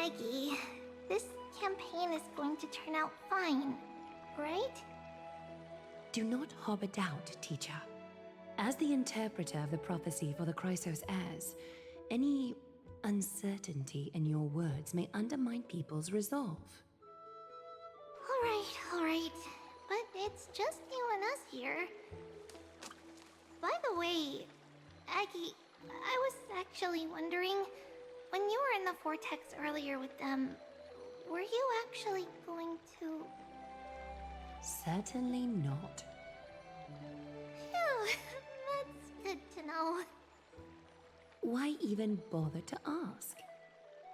Aggie, this campaign is going to turn out fine, right? Do not harbor doubt, teacher. As the interpreter of the prophecy for the Chrysos heirs, any uncertainty in your words may undermine people's resolve. Alright. But it's just you and us here. By the way, Aggie, I was actually wondering, when you were in the vortex earlier with them, were you actually going to... Certainly not. Phew, that's good to know. Why even bother to ask?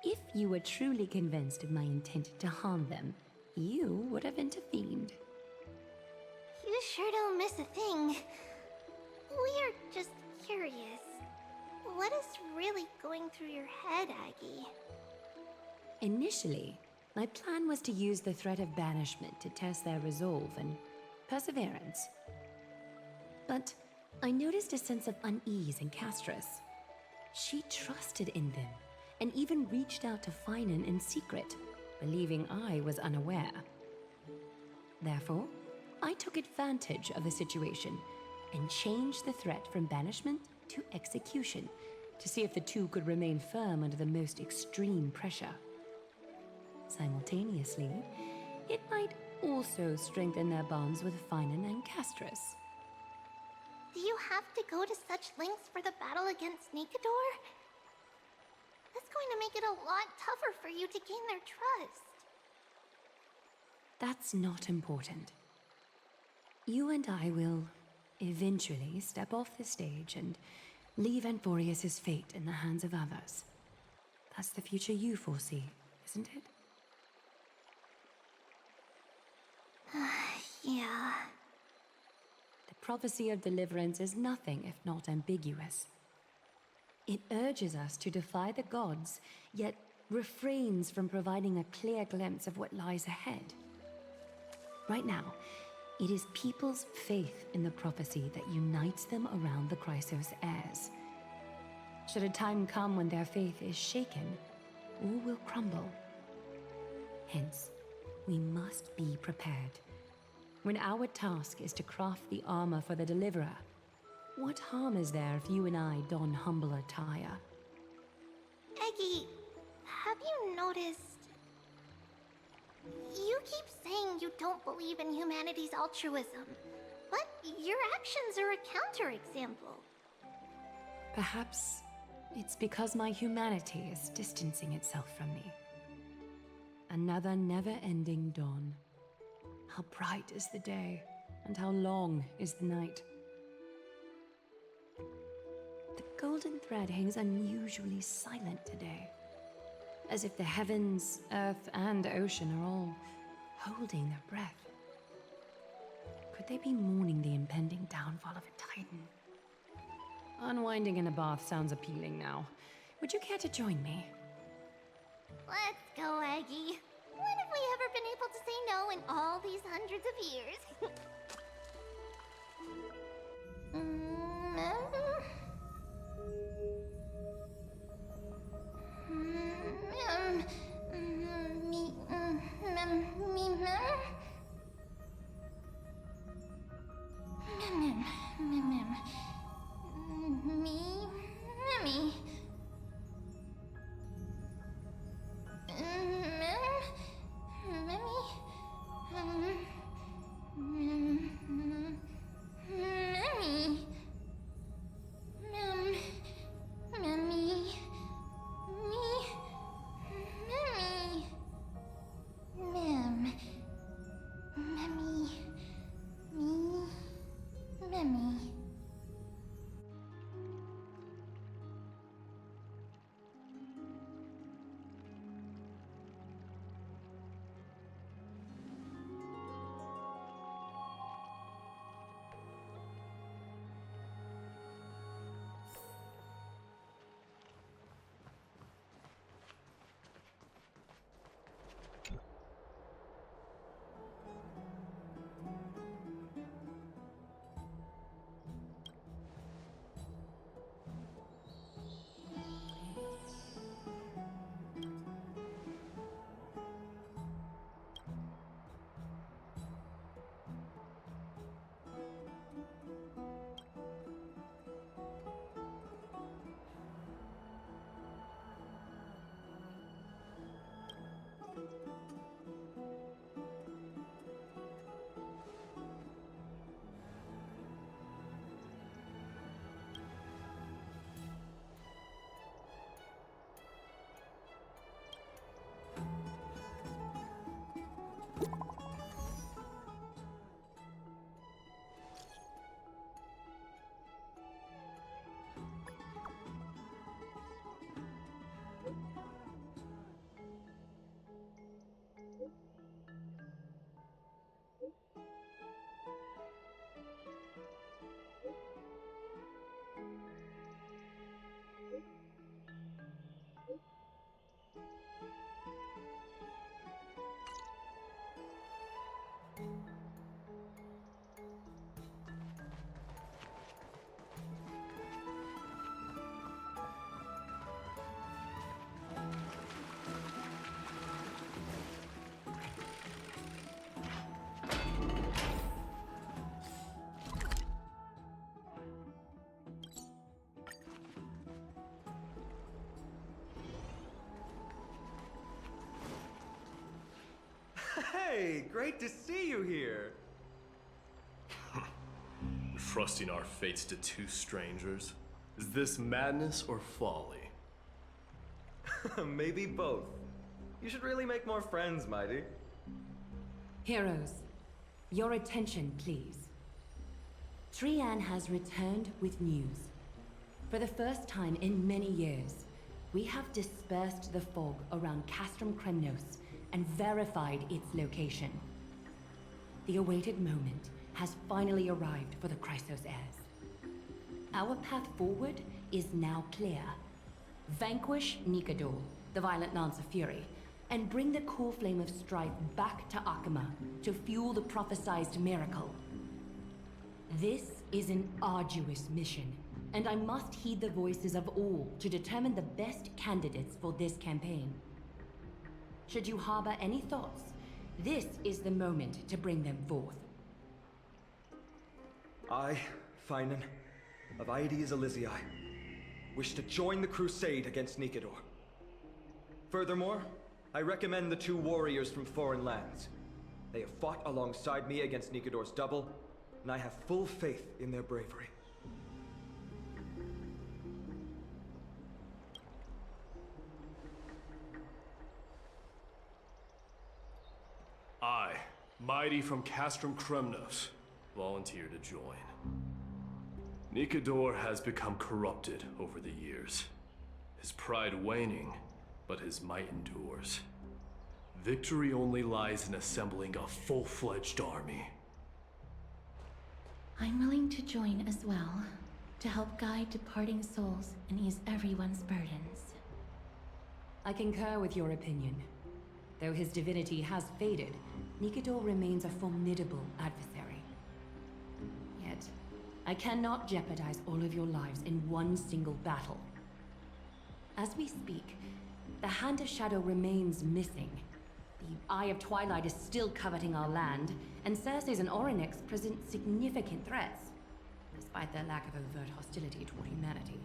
If you were truly convinced of my intent to harm them, you would have intervened. You sure don't miss a thing. We are just curious. What is really going through your head, Aggie? Initially, my plan was to use the threat of banishment to test their resolve and perseverance. But I noticed a sense of unease in Castris. She trusted in them, and even reached out to Finan in secret, believing I was unaware. Therefore, I took advantage of the situation and changed the threat from banishment to execution to see if the two could remain firm under the most extreme pressure. Simultaneously, it might also strengthen their bonds with Finan and Castris. Do you have to go to such lengths for the battle against Nikador? That's going to make it a lot tougher for you to gain their trust. That's not important. You and I will eventually step off the stage and leave Anthorius' fate in the hands of others. That's the future you foresee, isn't it? Yeah. The prophecy of deliverance is nothing if not ambiguous. It urges us to defy the gods, yet refrains from providing a clear glimpse of what lies ahead. Right now, it is people's faith in the prophecy that unites them around the Chrysos heirs. Should a time come when their faith is shaken, all will crumble. Hence, we must be prepared. When our task is to craft the armor for the Deliverer, what harm is there if you and I don humble attire? Eggie, have you noticed... You keep saying you don't believe in humanity's altruism, but your actions are a counterexample. Perhaps it's because my humanity is distancing itself from me. Another never-ending dawn. How bright is the day, and how long is the night. The golden thread hangs unusually silent today, as if the heavens, earth, and ocean are all holding their breath. Could they be mourning the impending downfall of a titan? Unwinding in a bath sounds appealing now. Would you care to join me? Let's go, Aggie. When have we ever been able to say no in all these hundreds of years? Hey, great to see you here. Trusting our fates to two strangers? Is this madness or folly? Maybe both. You should really make more friends, Mighty. Heroes, your attention, please. Trian has returned with news. For the first time in many years, we have dispersed the fog around Castrum Kremnos and verified its location. The awaited moment has finally arrived for the Chrysos heirs. Our path forward is now clear. Vanquish Nikador, the Violent Lance of Fury, and bring the core flame of strife back to Akama to fuel the prophesized miracle. This is an arduous mission, and I must heed the voices of all to determine the best candidates for this campaign. Should you harbor any thoughts, this is the moment to bring them forth. I, Finan, of Aedes Elysiae, wish to join the crusade against Nikador. Furthermore, I recommend the two warriors from foreign lands. They have fought alongside me against Nikador's double, and I have full faith in their bravery. I, Mighty from Castrum Kremnos, volunteer to join. Nikador has become corrupted over the years. His pride waning, but his might endures. Victory only lies in assembling a full-fledged army. I'm willing to join as well, to help guide departing souls and ease everyone's burdens. I concur with your opinion. Though his divinity has faded, Nikador remains a formidable adversary. Yet, I cannot jeopardize all of your lives in one single battle. As we speak, the Hand of Shadow remains missing. The Eye of Twilight is still coveting our land, and Circes and Orynyx present significant threats, despite their lack of overt hostility toward humanity.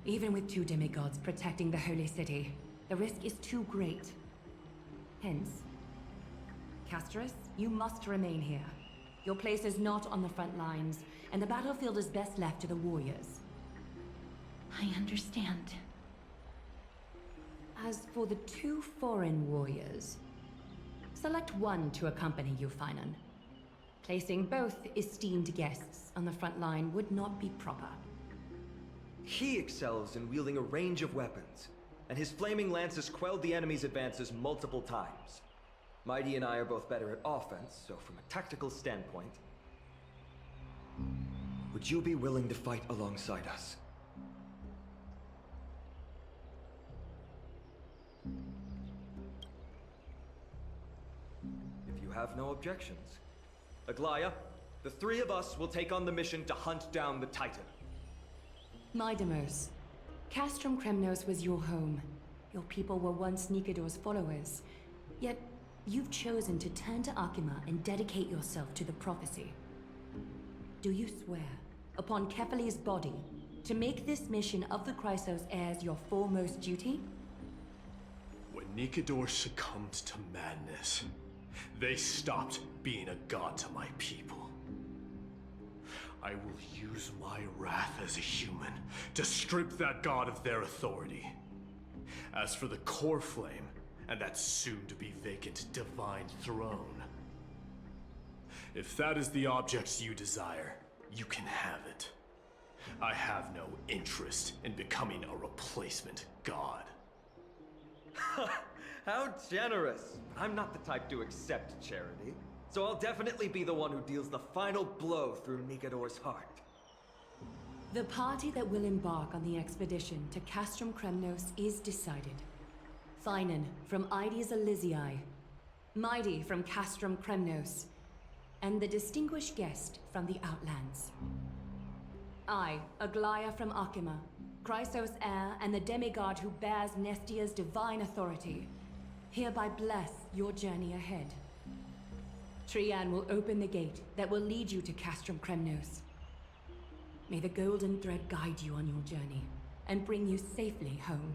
Even with two demigods protecting the Holy City, the risk is too great. Hence, Casterus, you must remain here. Your place is not on the front lines, and the battlefield is best left to the warriors. I understand. As for the two foreign warriors, select one to accompany you, Finan. Placing both esteemed guests on the front line would not be proper. He excels in wielding a range of weapons, and his flaming lances quelled the enemy's advances multiple times. Mighty and I are both better at offense, so from a tactical standpoint, would you be willing to fight alongside us? If you have no objections. Aglaya, the three of us will take on the mission to hunt down the Titan. Mydemos, Castrum Kremnos was your home. Your people were once Nikador's followers. Yet, you've chosen to turn to Akima and dedicate yourself to the prophecy. Do you swear, upon Kefali's body, to make this mission of the Chrysos heirs your foremost duty? When Nikador succumbed to madness, they stopped being a god to my people. I will use my wrath as a human to strip that god of their authority. As for the core flame, and that soon-to-be vacant divine throne, if that is the object you desire, you can have it. I have no interest in becoming a replacement god. How generous! I'm not the type to accept charity, so I'll definitely be the one who deals the final blow through Nikador's heart. The party that will embark on the expedition to Castrum Kremnos is decided. Finan from Aedes Elysiae, Mighty from Castrum Kremnos, and the distinguished guest from the Outlands. I, Aglaya from Akima, Chrysos heir and the demigod who bears Nestia's divine authority, hereby bless your journey ahead. Trian will open the gate that will lead you to Castrum Kremnos. May the golden thread guide you on your journey and bring you safely home.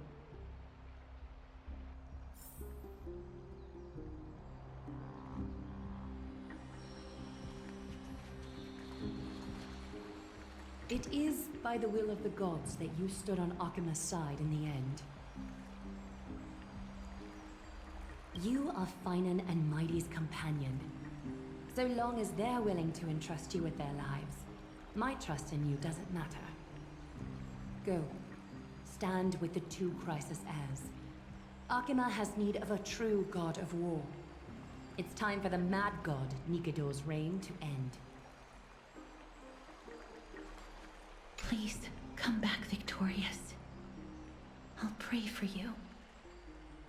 It is by the will of the gods that you stood on Akima's side in the end. You are Finan and Mighty's companion. So long as they're willing to entrust you with their lives, my trust in you doesn't matter. Go. Stand with the two Crisis heirs. Akima has need of a true god of war. It's time for the mad god Nikidor's reign to end. Please, come back victorious. I'll pray for you.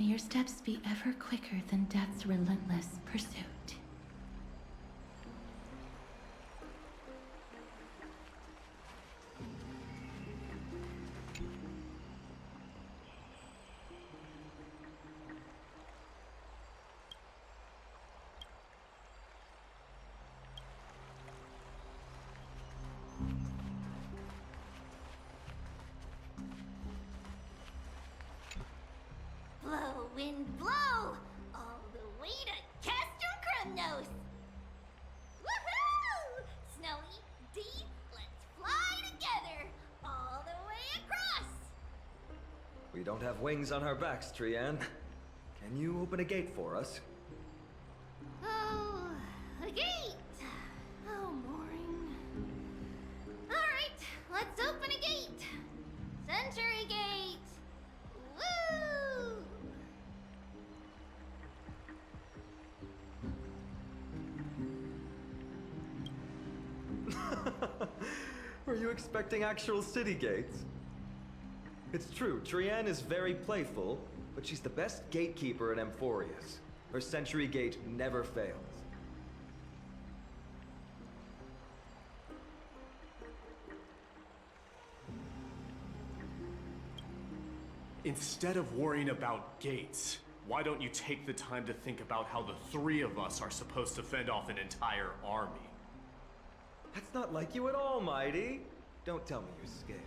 May your steps be ever quicker than death's relentless pursuit. Blow, wind, blow! All the way to Castro Kremnos! Woohoo! Snowy, D, let's fly together! All the way across! We don't have wings on our backs, Trian. Can you open a gate for us? Oh, a gate! Oh, boring. Alright, let's open a gate! Century Gate! Woo! Were you expecting actual city gates? It's true, Trian is very playful, but she's the best gatekeeper in Amphorius. Her Century Gate never fails. Instead of worrying about gates, why don't you take the time to think about how the three of us are supposed to fend off an entire army? That's not like you at all, Mighty. Don't tell me you're scared.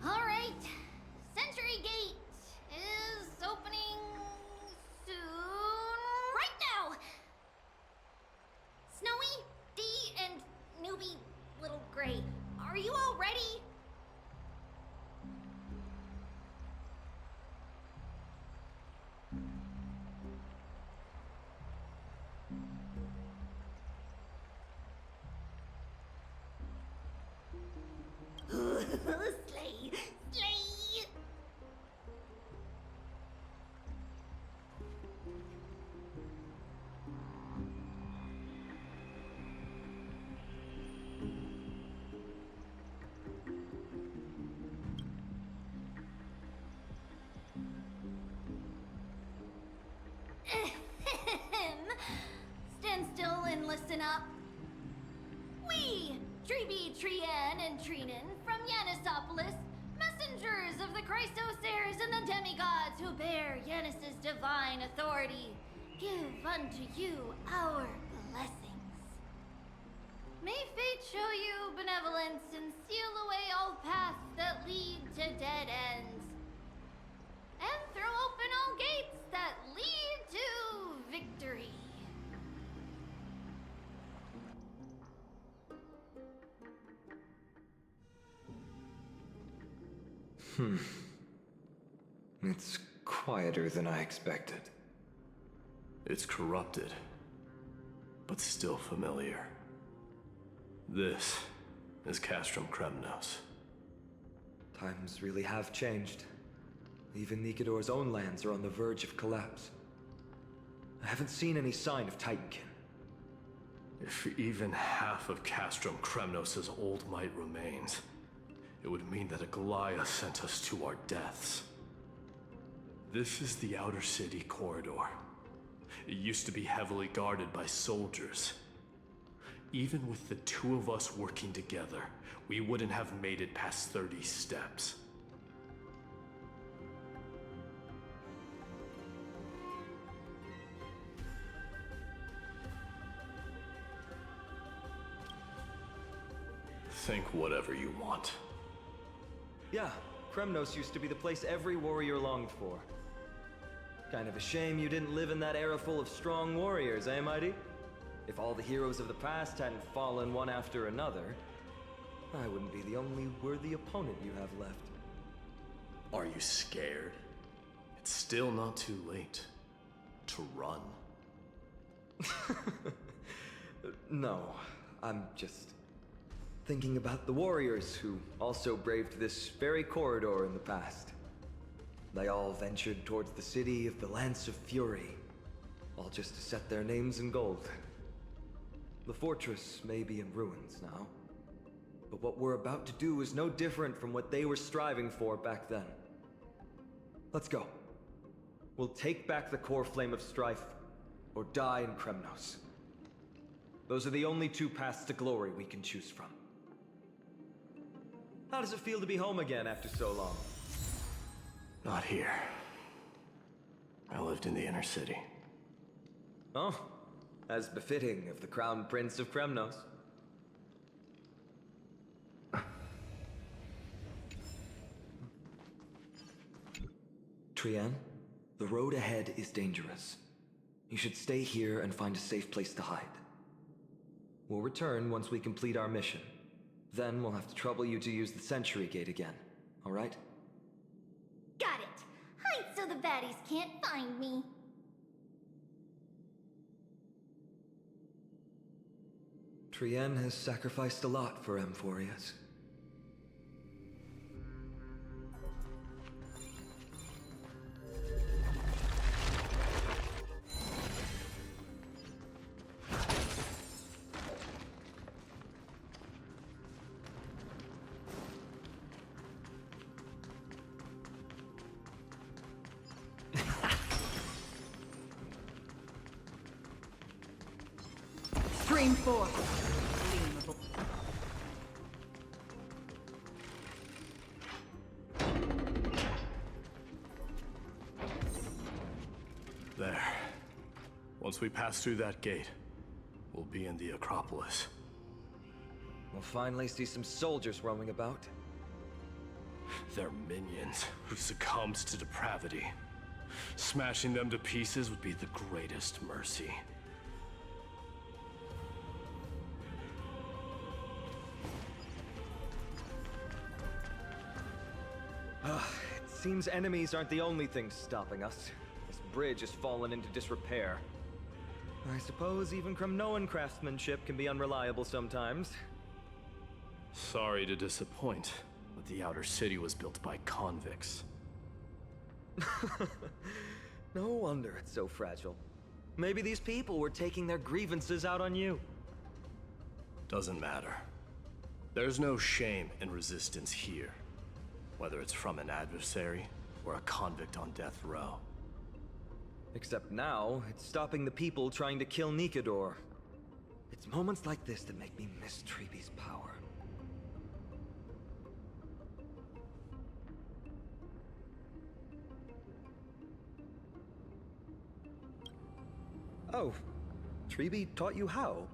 Alright, Century Gate is opening soon. Right now! Snowy, D, and newbie Little Gray, are you all ready? Slay! Slay! Stand still and listen up. We, Treeby, Trian, and Trinin from Yanisopolis, messengers of the Christos-heirs and the demigods who bear Yanis's divine authority, give unto you our blessings. May fate show you benevolence and seal away all paths that lead to dead ends, and throw open all gates that lead to victory. It's quieter than I expected. It's corrupted, but still familiar. This is Castrum Kremnos. Times really have changed. Even Nikidor's own lands are on the verge of collapse. I haven't seen any sign of Titankin. If even half of Castrum Kremnos' old might remains, it would mean that Aglaya sent us to our deaths. This is the Outer City Corridor. It used to be heavily guarded by soldiers. Even with the two of us working together, we wouldn't have made it past 30 steps. Think whatever you want. Yeah, Kremnos used to be the place every warrior longed for. Kind of a shame you didn't live in that era full of strong warriors, eh, Mighty? If all the heroes of the past hadn't fallen one after another. I wouldn't be the only worthy opponent you have left. Are you scared? It's still not too late to run. No, I'm just thinking about the warriors who also braved this very corridor in the past. They all ventured towards the city of the Lance of Fury, all just to set their names in gold. The fortress may be in ruins now, but what we're about to do is no different from what they were striving for back then. Let's go. We'll take back the core flame of strife, or die in Kremnos. Those are the only two paths to glory we can choose from. How does it feel to be home again after so long? Not here. I lived in the inner city. Oh, as befitting of the Crown Prince of Kremnos. Trian, the road ahead is dangerous. You should stay here and find a safe place to hide. We'll return once we complete our mission. Then we'll have to trouble you to use the Century Gate again, all right? Got it! Hide so the baddies can't find me. Trian has sacrificed a lot for Amphorius. Stream 4. Gleamable. There. Once we pass through that gate, we'll be in the Acropolis. We'll finally see some soldiers roaming about. They're minions who succumbed to depravity. Smashing them to pieces would be the greatest mercy. It seems enemies aren't the only things stopping us. This bridge has fallen into disrepair. I suppose even Kremnoan craftsmanship can be unreliable sometimes. Sorry to disappoint, but the outer city was built by convicts. No wonder it's so fragile. Maybe these people were taking their grievances out on you. Doesn't matter. There's no shame in resistance here, whether it's from an adversary or a convict on death row. Except now, it's stopping the people trying to kill Nikador. It's moments like this that make me miss Treebe's power. Oh, Treebe taught you how?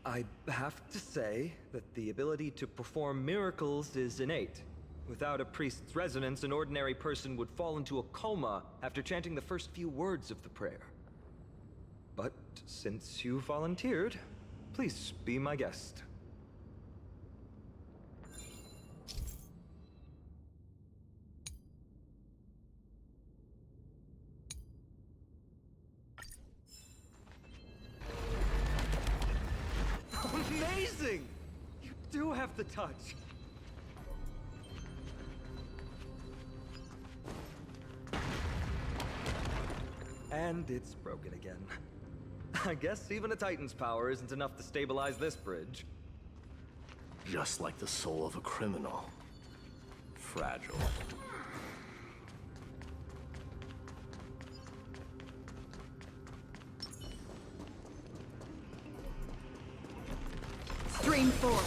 I have to say that the ability to perform miracles is innate. Without a priest's resonance, an ordinary person would fall into a coma after chanting the first few words of the prayer. But since you volunteered, please be my guest. Amazing! You do have the touch. And it's broken again. I guess even a Titan's power isn't enough to stabilize this bridge. Just like the soul of a criminal. Fragile. Stream 4.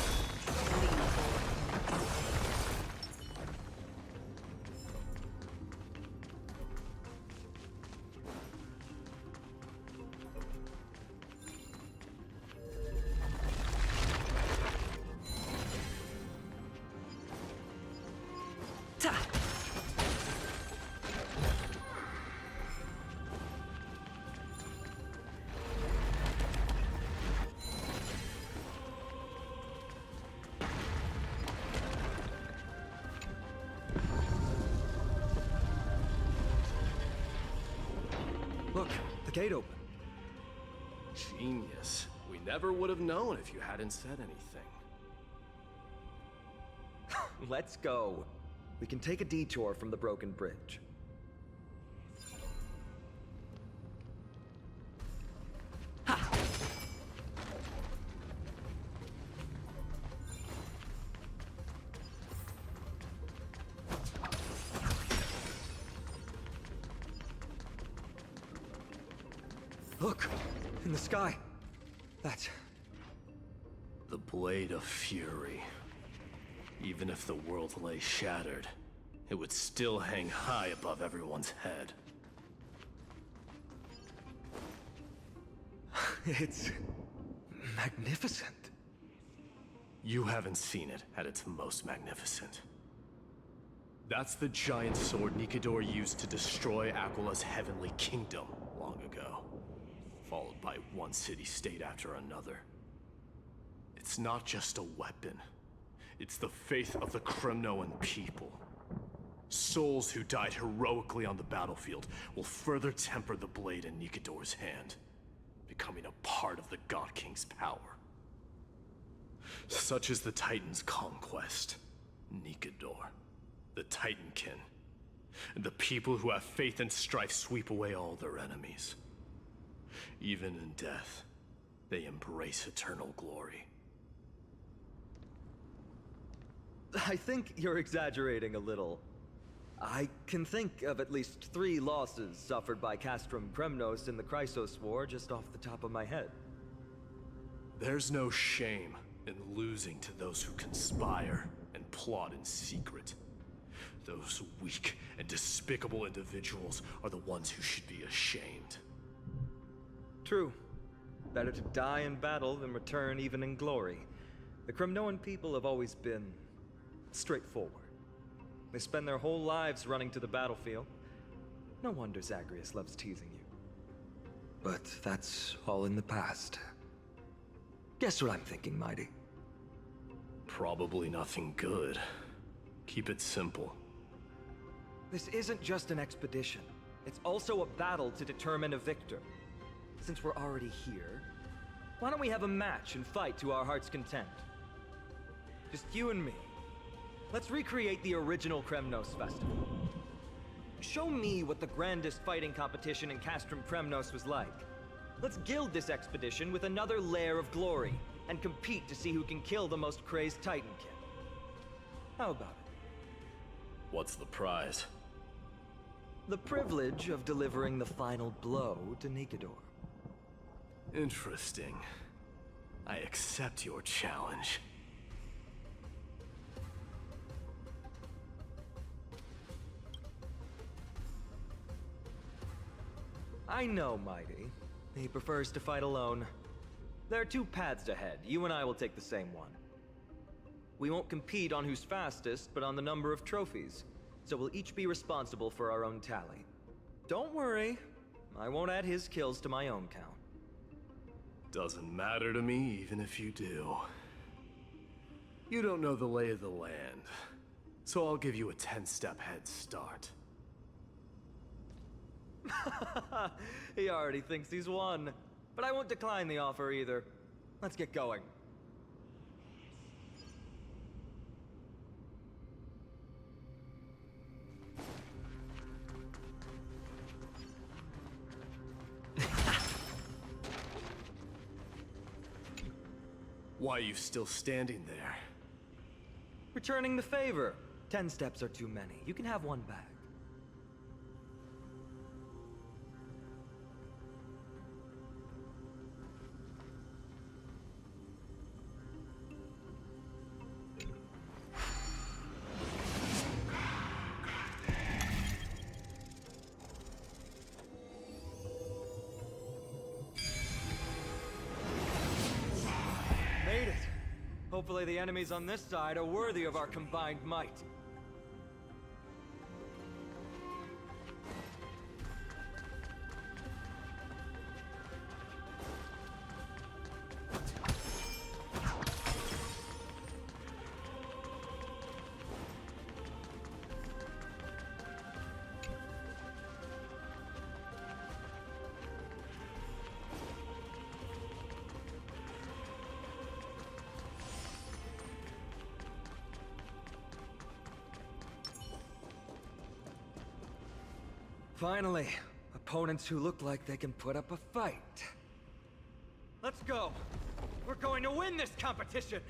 gate open. Genius. We never would have known if you hadn't said anything. Let's go. We can take a detour from the broken bridge. Look! In the sky! That's... The Blade of Fury. Even if the world lay shattered, it would still hang high above everyone's head. It's... magnificent. You haven't seen it at its most magnificent. That's the giant sword Nikedor used to destroy Aquala's heavenly kingdom long ago, followed by one city-state after another. It's not just a weapon. It's the faith of the Kremnoan people. Souls who died heroically on the battlefield will further temper the blade in Nikedor's hand, becoming a part of the God King's power. Such is the Titan's conquest. Nikedor, the Titankin, and the people who have faith and strife sweep away all their enemies. Even in death, they embrace eternal glory. I think you're exaggerating a little. I can think of at least 3 losses suffered by Castrum Kremnos in the Chrysos War just off the top of my head. There's no shame in losing to those who conspire and plot in secret. Those weak and despicable individuals are the ones who should be ashamed. True. Better to die in battle than return even in glory. The Kremnoan people have always been straightforward. They spend their whole lives running to the battlefield. No wonder Zagreus loves teasing you. But that's all in the past. Guess what I'm thinking, Mighty? Probably nothing good. Keep it simple. This isn't just an expedition. It's also a battle to determine a victor. Since we're already here, why don't we have a match and fight to our heart's content? Just you and me. Let's recreate the original Kremnos festival. Show me what the grandest fighting competition in Castrum Kremnos was like. Let's gild this expedition with another layer of glory, and compete to see who can kill the most crazed Titankin. How about it? What's the prize? The privilege of delivering the final blow to Nikedor. Interesting. I accept your challenge. I know, Mighty. He prefers to fight alone. There are 2 paths ahead. You and I will take the same one. We won't compete on who's fastest, but on the number of trophies. So we'll each be responsible for our own tally. Don't worry. I won't add his kills to my own count. Doesn't matter to me, even if you do. You don't know the lay of the land, so I'll give you a 10-step head start. He already thinks he's won. But I won't decline the offer either. Let's get going. Why are you still standing there? Returning the favor. 10 steps are too many. You can have one back. Made it. Hopefully the enemies on this side are worthy of our combined might. Finally, opponents who look like they can put up a fight. Let's go! We're going to win this competition!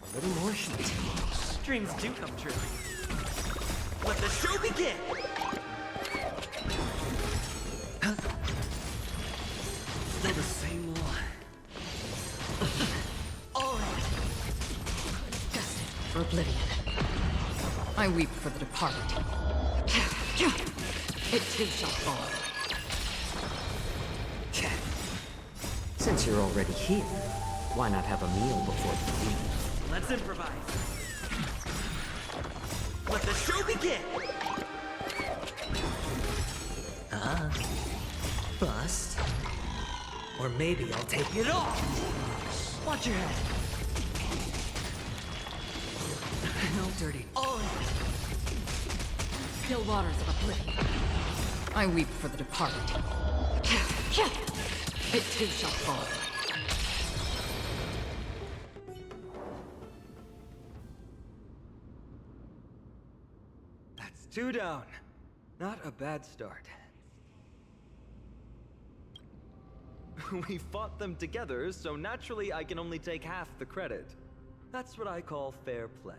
A little more heat. Dreams do come true. Let the show begin! Huh? Still the same one. All right. Destined for oblivion. I weep for the departed. It too shall fall. Since you're already here, why not have a meal before you leave? Let's improvise. Let the show begin! Bust. Or maybe I'll take it off! Watch your head. No dirty. Oh! Still waters of oblivion. I weep for the departed. It too shall fall. That's 2 down. Not a bad start. We fought them together, so naturally I can only take half the credit. That's what I call fair play.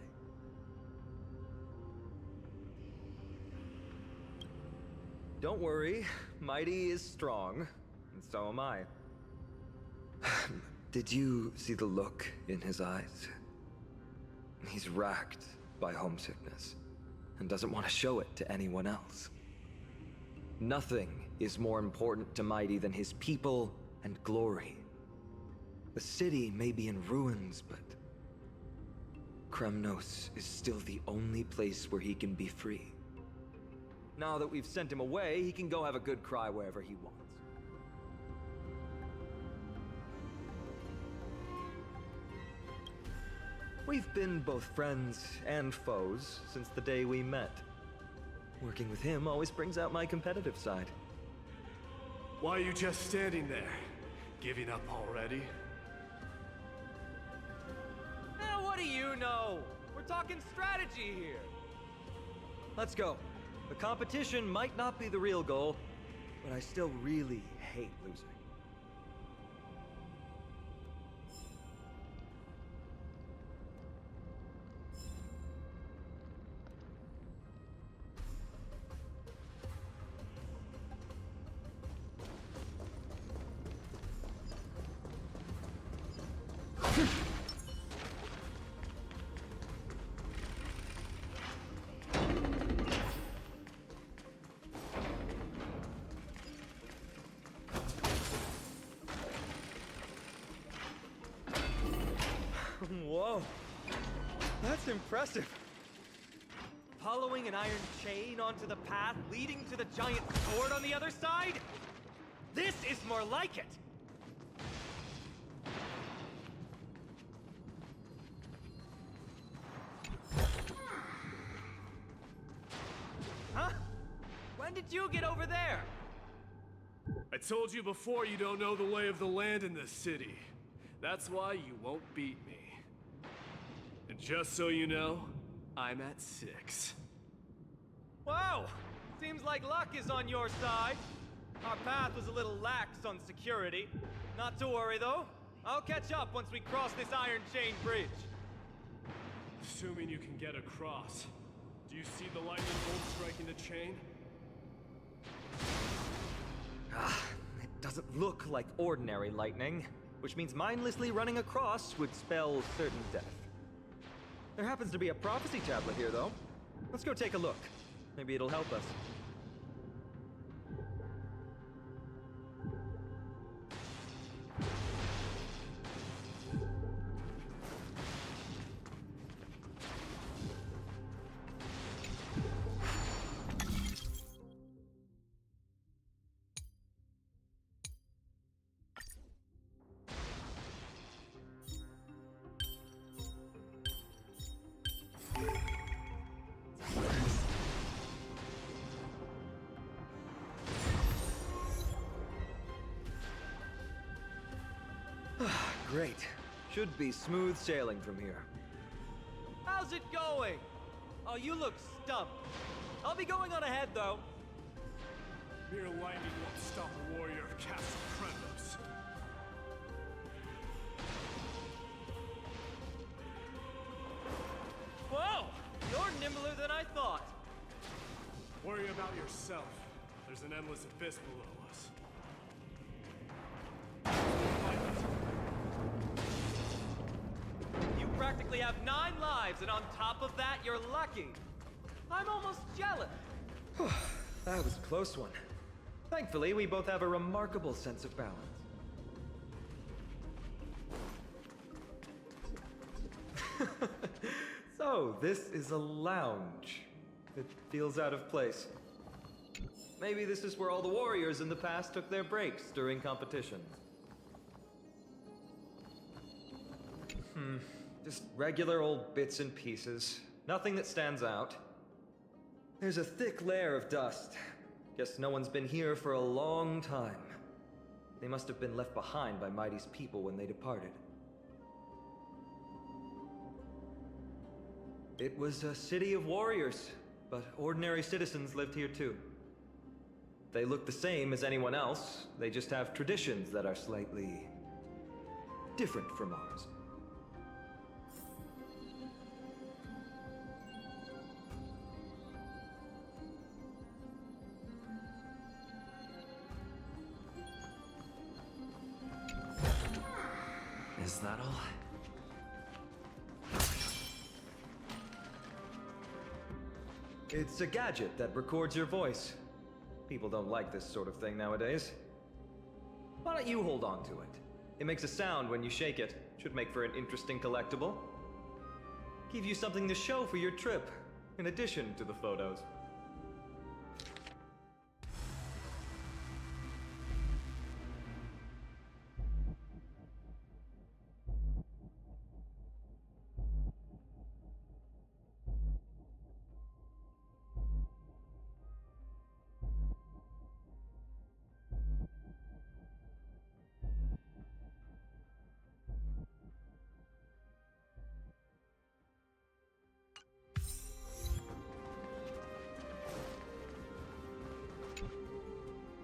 Don't worry, Mighty is strong, and so am I. Did you see the look in his eyes? He's racked by homesickness, and doesn't want to show it to anyone else. Nothing is more important to Mighty than his people and glory. The city may be in ruins, but Kremnos is still the only place where he can be free. Now that we've sent him away, he can go have a good cry wherever he wants. We've been both friends and foes since the day we met. Working with him always brings out my competitive side. Why are you just standing there? Giving up already? What do you know? We're talking strategy here. Let's go. The competition might not be the real goal, but I still really hate losing. Whoa, that's impressive. Following an iron chain onto the path leading to the giant sword on the other side? This is more like it. Huh? When did you get over there? I told you before you don't know the lay of the land in this city. That's why you won't beat me. And just so you know, I'm at 6. Wow! Seems like luck is on your side. Our path was a little lax on security. Not to worry, though. I'll catch up once we cross this iron chain bridge. Assuming you can get across. Do you see the lightning bolt striking the chain? It doesn't look like ordinary lightning, which means mindlessly running across would spell certain death. There happens to be a prophecy tablet here, though. Let's go take a look. Maybe it'll help us. Great. Should be smooth sailing from here. How's it going? Oh, you look stumped. I'll be going on ahead, though. Mere lightning won't stop a warrior of Castle Kremnos. Whoa! You're nimbler than I thought. Worry about yourself. There's an endless abyss below us. You practically have 9 lives, and on top of that, you're lucky. I'm almost jealous. That was a close one. Thankfully, we both have a remarkable sense of balance. So, this is a lounge. It feels out of place. Maybe this is where all the warriors in the past took their breaks during competitions. Just regular old bits and pieces. Nothing that stands out. There's a thick layer of dust. Guess no one's been here for a long time. They must have been left behind by Mighty's people when they departed. It was a city of warriors, but ordinary citizens lived here too. They look the same as anyone else, they just have traditions that are slightly different from ours. Is that all? It's a gadget that records your voice. People don't like this sort of thing nowadays. Why don't you hold on to it? It makes a sound when you shake it. Should make for an interesting collectible. Give you something to show for your trip, in addition to the photos.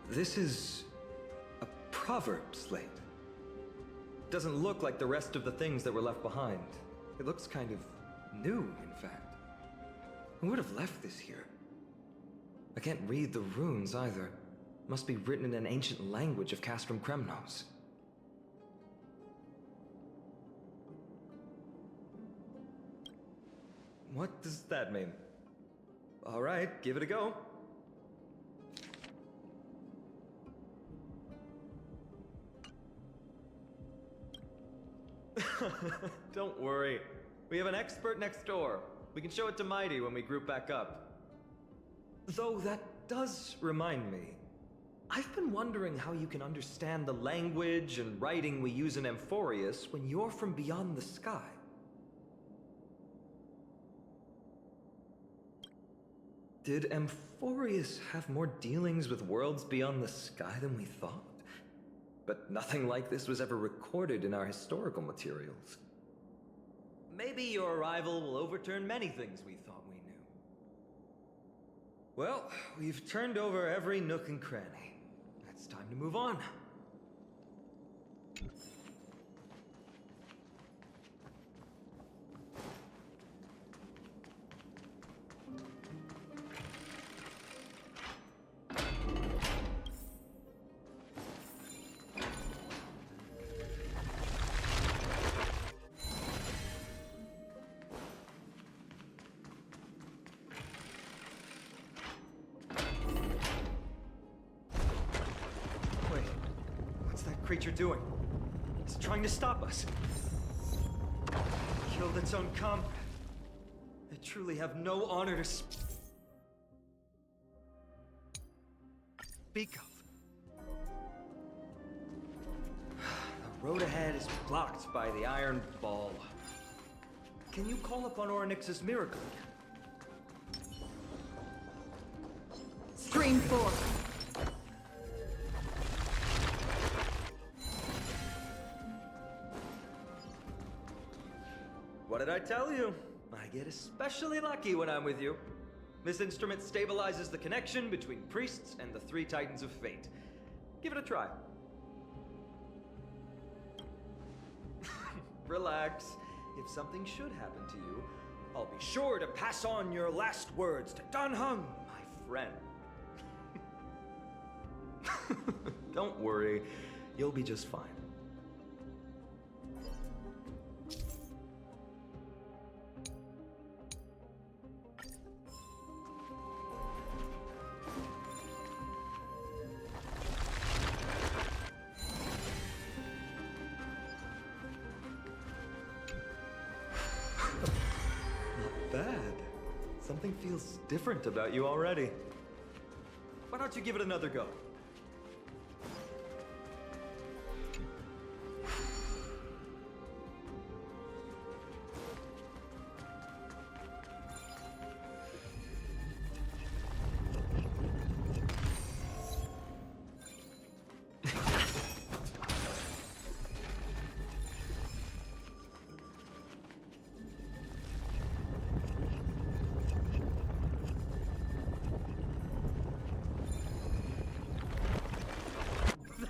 This is a proverb slate. Doesn't look like the rest of the things that were left behind. It looks kind of new, in fact. Who would have left this here? I can't read the runes either. Must be written in an ancient language of Castrum Kremnos. What does that mean? All right, give it a go. Don't worry. We have an expert next door. We can show it to Mighty when we group back up. Though that does remind me. I've been wondering how you can understand the language and writing we use in Amphorius when you're from beyond the sky. Did Amphorius have more dealings with worlds beyond the sky than we thought? But nothing like this was ever recorded in our historical materials. Maybe your arrival will overturn many things we thought we knew. Well, we've turned over every nook and cranny. It's time to move on. Creature doing? It's trying to stop us. Killed its own comrade. They truly have no honor to speak of. The road ahead is blocked by the Iron Ball. Can you call upon Orynyx's miracle again? Stream 4. What did I tell you? I get especially lucky when I'm with you. This instrument stabilizes the connection between priests and the three Titans of Fate. Give it a try. Relax. If something should happen to you, I'll be sure to pass on your last words to Dan Heng, my friend. Don't worry, you'll be just fine. Not bad. Something feels different about you already. Why don't you give it another go?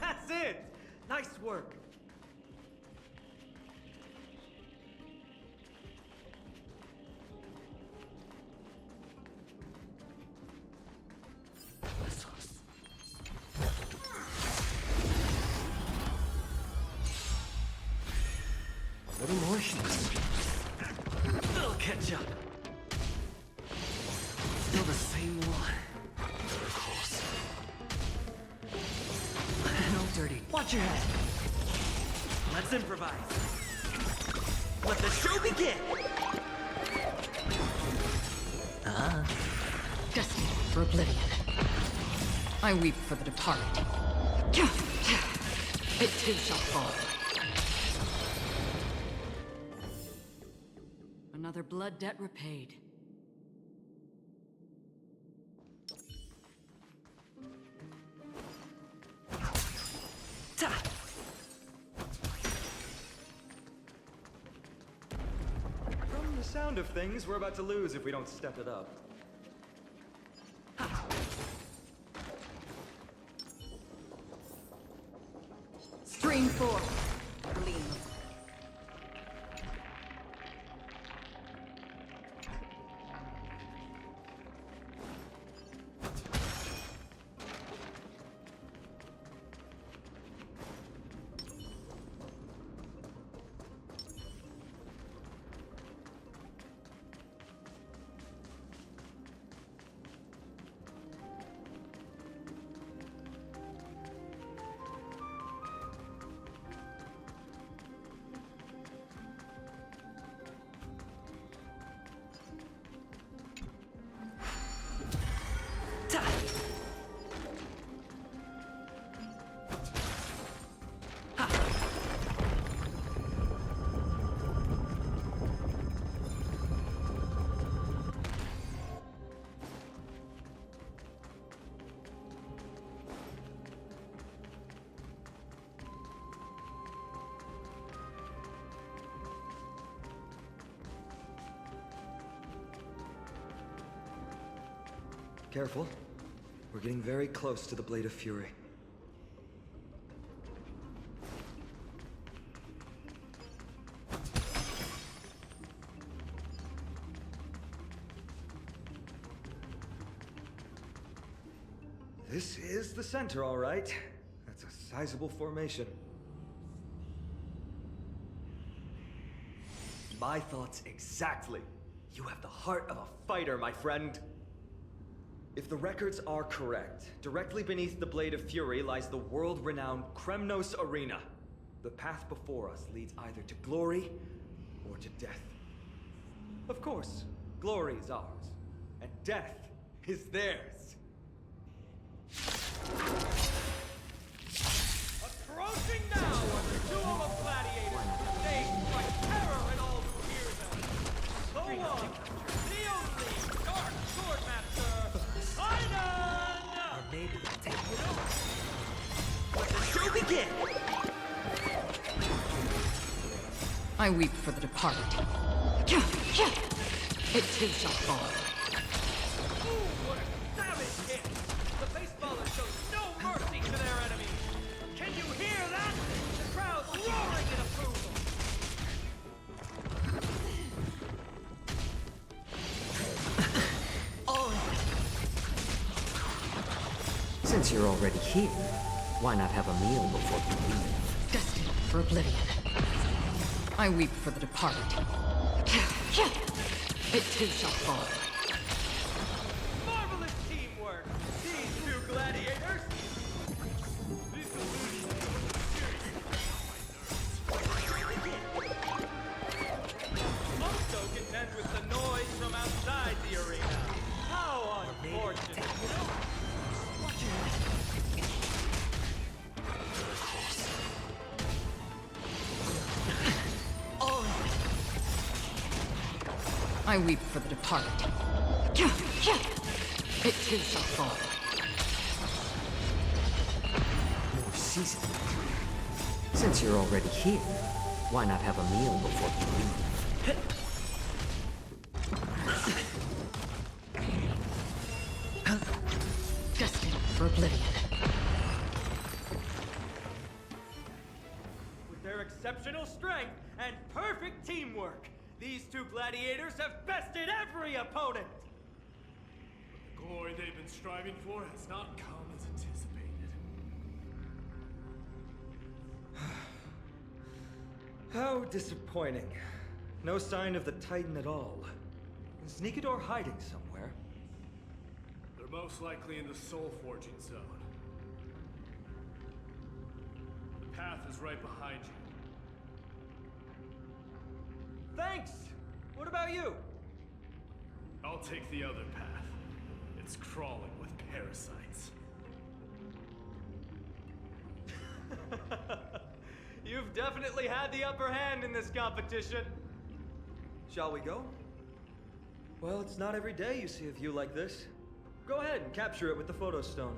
That's it! Nice work! A little more heat. They'll catch up. Still the same one. No dirty. Watch your head. Let's improvise. Let the show begin! Destiny for oblivion. I weep for the departed. It too shall fall. Another blood debt repaid. From the sound of things, we're about to lose if we don't step it up. Stream 4. Gleam. Careful. We're getting very close to the Blade of Fury. This is the center, all right. That's a sizable formation. My thoughts exactly. You have the heart of a fighter, my friend. If the records are correct, directly beneath the Blade of Fury lies the world-renowned Kremnos Arena. The path before us leads either to glory or to death. Of course, glory is ours, and death is theirs. Approaching now are the Duel of Gladiators, staged by terror and all who hear them. The one, the only Dark Swordmaster, Ainan! Or maybe take it off. Let the show begin! I weep for the departed. It too shall fall. What a savage hit! The baseballer shows no mercy to their enemies! Can you hear that? The crowd's roaring in approval! Since you're already here, why not have a meal before you leave? Destined for oblivion. I weep for the departed. It too shall fall. Marvelous teamwork! These two gladiators! Also contend with the noise from outside the arena. How unfortunate! I weep for the departed. It too shall fall. More seasoning. Since you're already here, why not have a meal before you leave? Destined for oblivion. With their exceptional strength and perfect teamwork, these two gladiators have bested every opponent! The glory they've been striving for has not come as anticipated. How disappointing. No sign of the Titan at all. Is Nikedor hiding somewhere? They're most likely in the soul forging zone. The path is right behind you. Thanks! What about you? I'll take the other path. It's crawling with parasites. You've definitely had the upper hand in this competition. Shall we go? Well, it's not every day you see a view like this. Go ahead and capture it with the photo stone.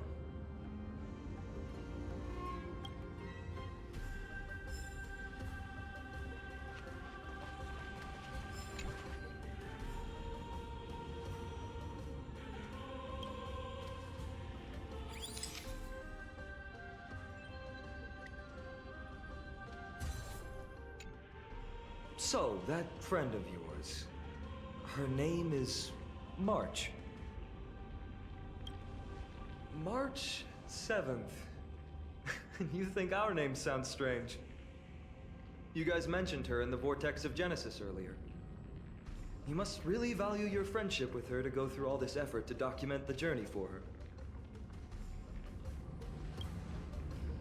So, that friend of yours, her name is March. March 7th. You think our name sounds strange. You guys mentioned her in the Vortex of Genesis earlier. You must really value your friendship with her to go through all this effort to document the journey for her.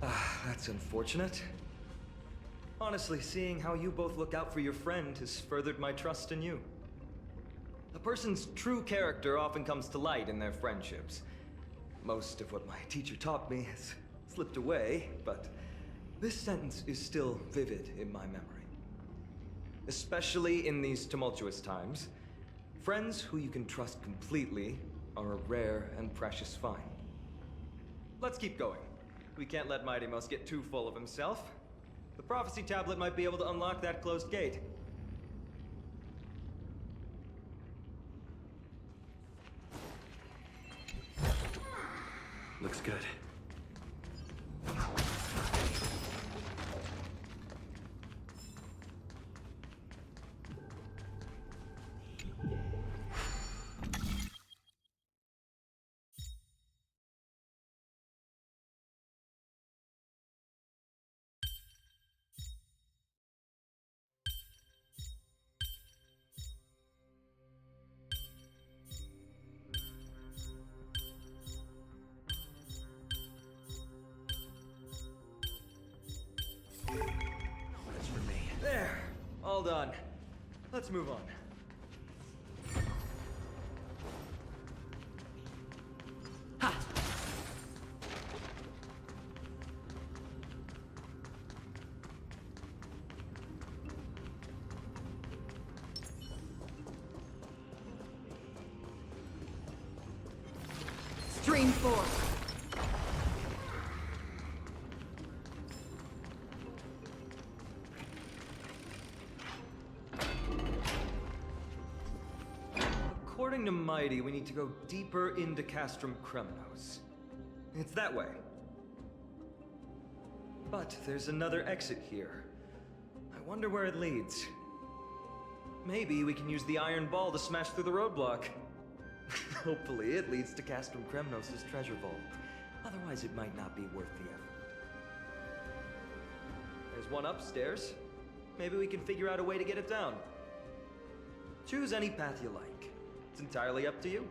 Ah, that's unfortunate. Honestly, seeing how you both look out for your friend has furthered my trust in you. A person's true character often comes to light in their friendships. Most of what my teacher taught me has slipped away, but this sentence is still vivid in my memory. Especially in these tumultuous times, friends who you can trust completely are a rare and precious find. Let's keep going. We can't let Mighty Mouse get too full of himself. The prophecy tablet might be able to unlock that closed gate. Looks good. There, all done. Let's move on. Stream 4. according to Mighty, we need to go deeper into Castrum Kremnos. It's that way. But there's another exit here. I wonder where it leads. Maybe we can use the iron ball to smash through the roadblock. Hopefully it leads to Castrum Kremnos' treasure vault. Otherwise it might not be worth the effort. There's one upstairs. Maybe we can figure out a way to get it down. Choose any path you like. It's entirely up to you.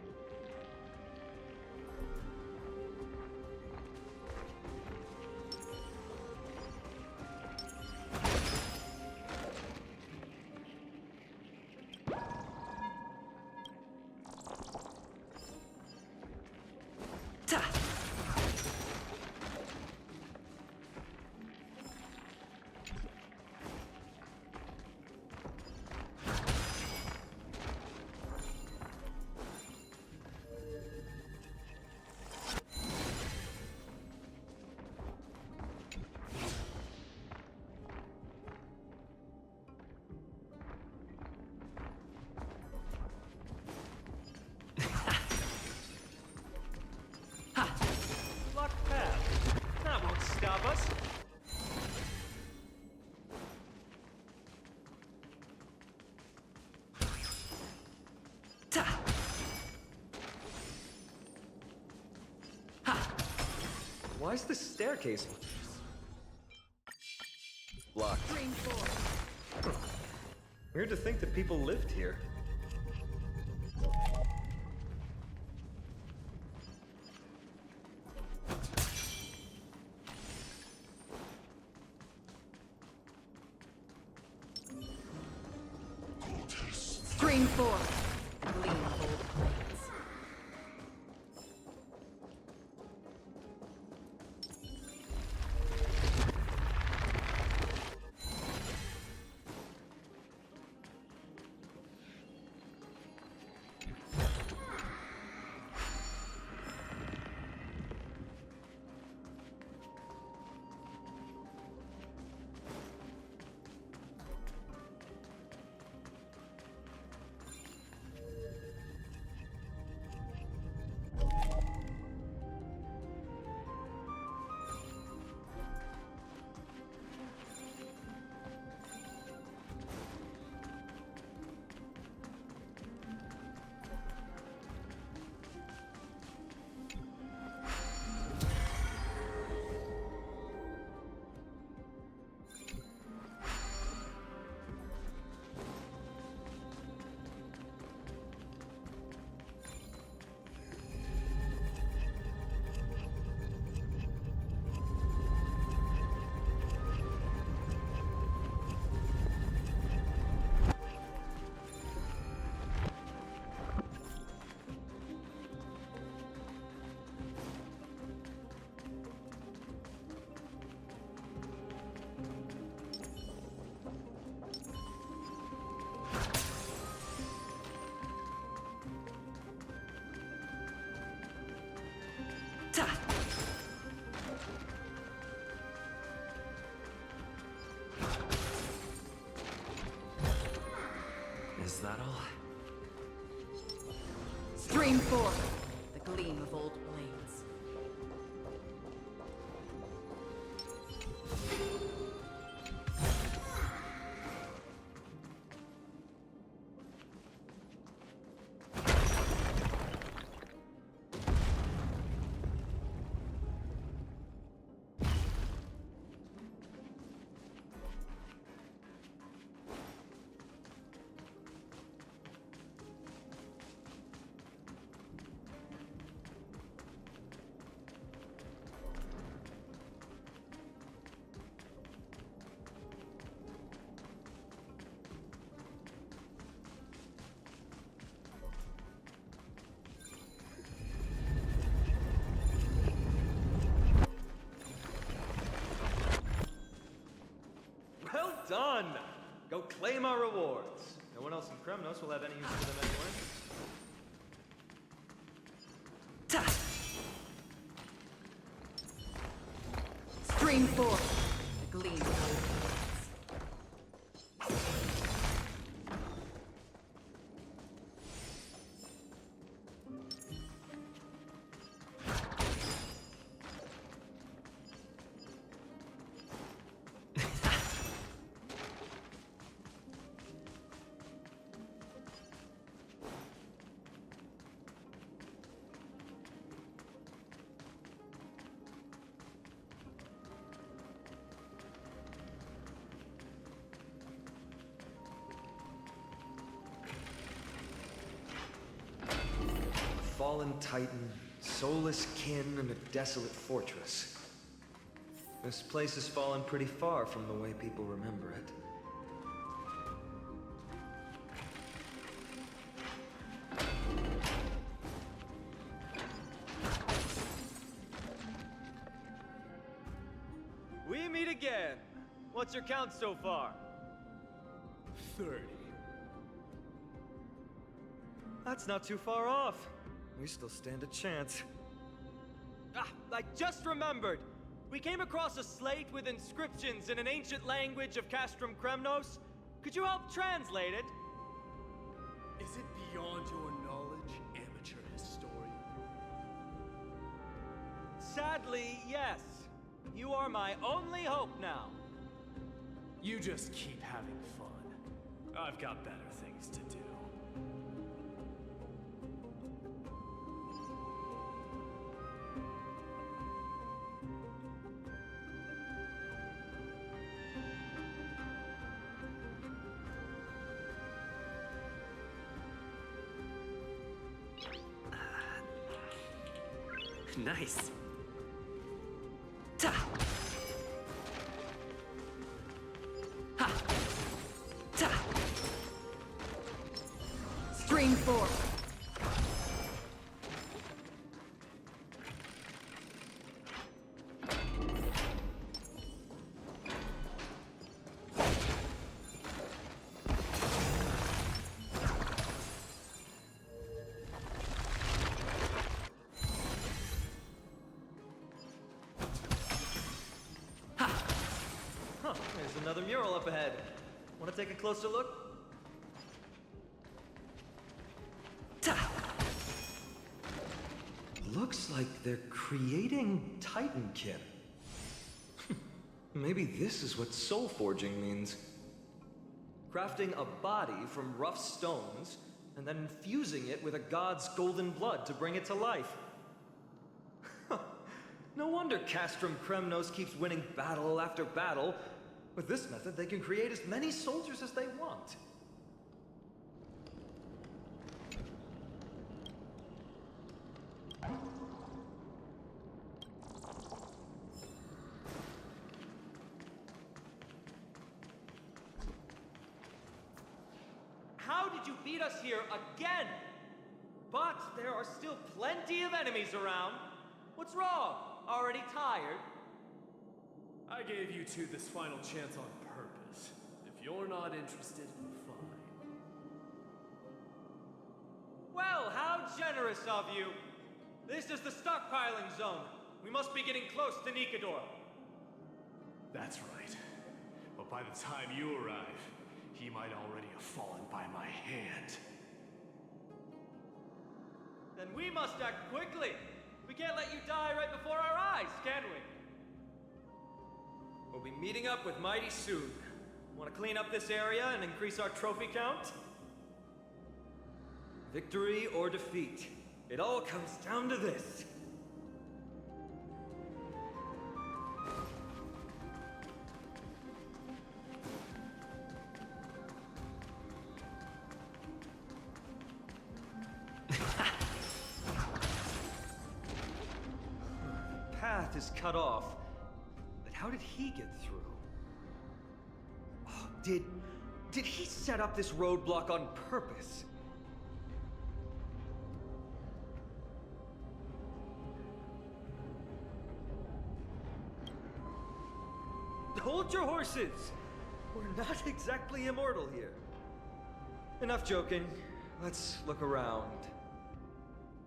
Locked path. That won't stop us. Why is this staircase blocked? Weird to think that people lived here. Stream 4. Gleam of old blades. Is that all? Stream 4. The gleam of old blades. Well done! Go claim our rewards. No one else in Kremnos will have any use for them anyway. Stream 4. The gleam of old blades. fallen titan, soulless kin, and a desolate fortress. This place has fallen pretty far from the way people remember it. We meet again. What's your count so far? 30. That's not too far off. We still stand a chance. Ah, I just remembered. We came across a slate with inscriptions in an ancient language of Castrum Kremnos. Could you help translate it? Is it beyond your knowledge, amateur historian? Sadly, yes. You are my only hope now. You just keep having fun. I've got better things to do. Nice. Ta! Ha! Ta! Stream 4. Huh, there's another mural up ahead. Want to take a closer look? Ta! Looks like they're creating Titankin. Maybe this is what soul forging means. Crafting a body from rough stones, and then infusing it with a god's golden blood to bring it to life. No wonder Castrum Kremnos keeps winning battle after battle. With this method, they can create as many soldiers as they want. How did you beat us here again? But there are still plenty of enemies around. What's wrong? Already tired? I gave you two this final chance on purpose. If you're not interested, fine. Well, how generous of you. This is the stockpiling zone. We must be getting close to Nikador. That's right. But by the time you arrive, he might already have fallen by my hand. Then we must act quickly. We can't let you die right before our eyes, can we? We'll be meeting up with Mighty soon. Want to clean up this area and increase our trophy count? Victory or defeat, it all comes down to this. Path is cut off, but how did he get through? Oh, did he set up this roadblock on purpose? Hold your horses! We're not exactly immortal here. Enough joking. Let's look around.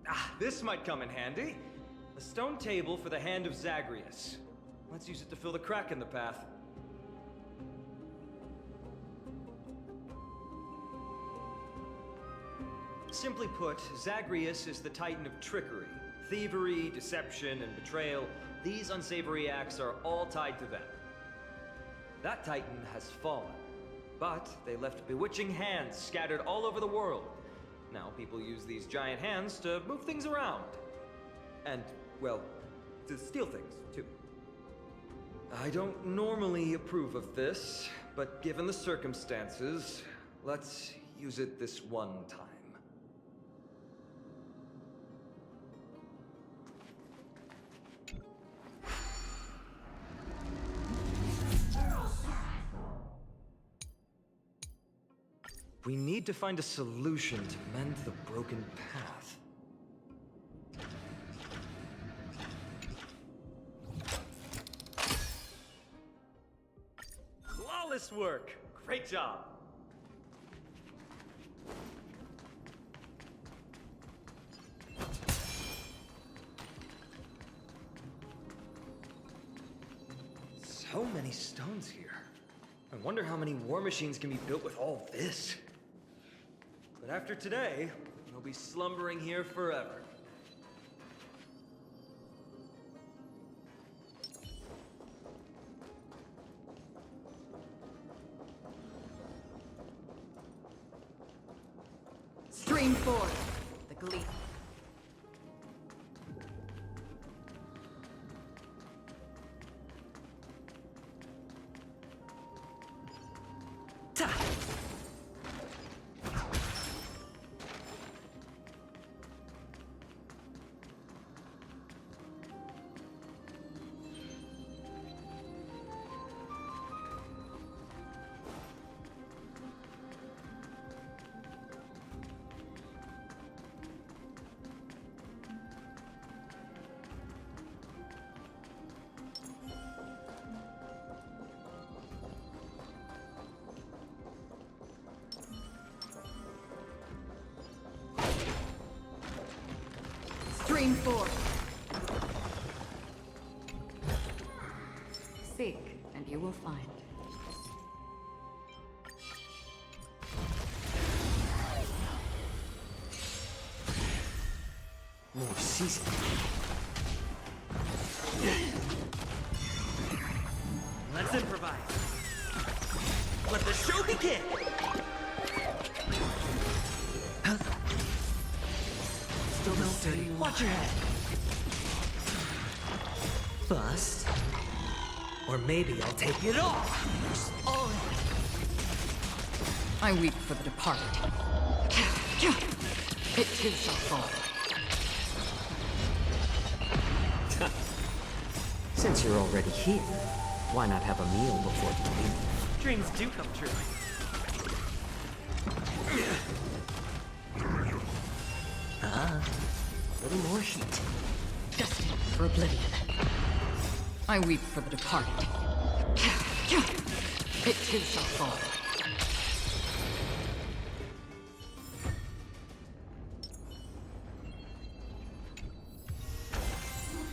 Ah, this might come in handy. A stone table for the Hand of Zagreus. Let's use it to fill the crack in the path. Simply put, Zagreus is the Titan of trickery. Thievery, deception, and betrayal. These unsavory acts are all tied to them. That Titan has fallen, but they left bewitching hands scattered all over the world. Now people use these giant hands to move things around. And, well, to steal things, too. I don't normally approve of this, but given the circumstances, let's use it this one time. We need to find a solution to mend the broken path. Flawless work! Great job! So many stones here. I wonder how many war machines can be built with all this. But after today, they'll be slumbering here forever. Stream forth. The Gleam. Stream forth. Seek, and you will find. More seasoned. Let's improvise. Let the show begin! Still no dirty. Watch your head. Bust. Or maybe I'll take it all. I weep for the departed. It too shall fall. Since you're already here, why not have a meal before you leave? Dreams do come true. A little more heat. Destined for oblivion. I weep for the departed. It too shall fall.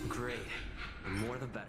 Great. The more the better.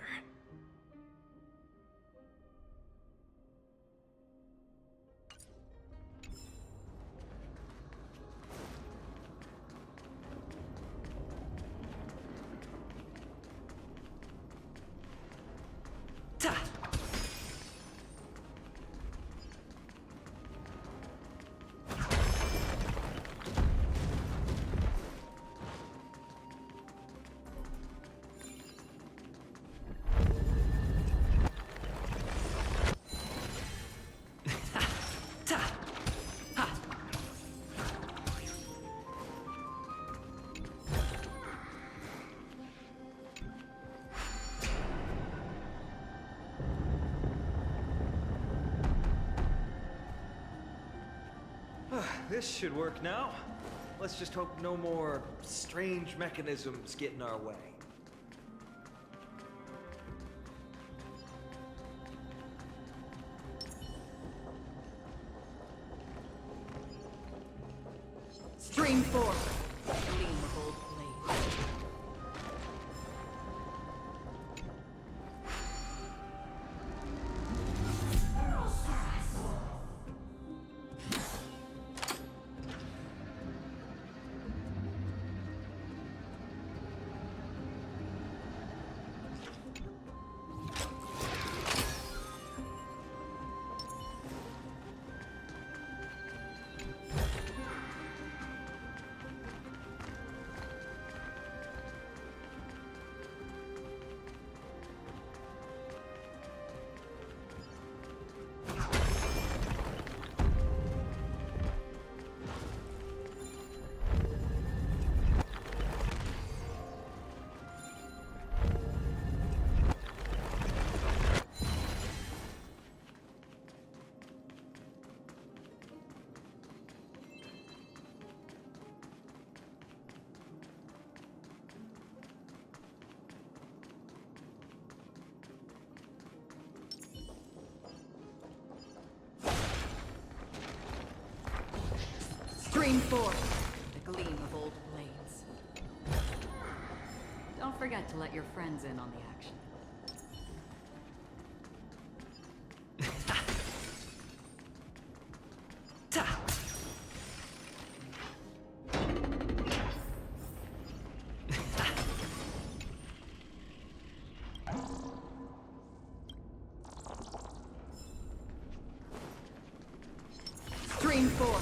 This should work now. Let's just hope no more strange mechanisms get in our way. Stream forth. Gleamful blade. Scream 4. The gleam of old blades. Don't forget to let your friends in on the action. Scream 4.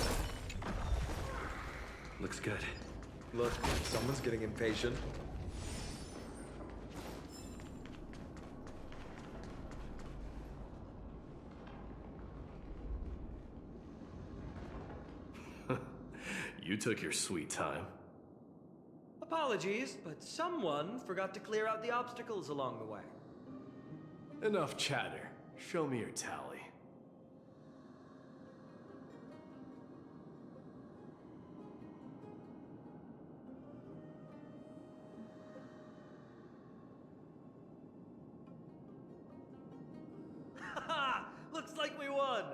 Looks good. Look, someone's getting impatient. You took your sweet time. Apologies, but someone forgot to clear out the obstacles along the way. Enough chatter. Show me your tally. Haha! Looks like we won!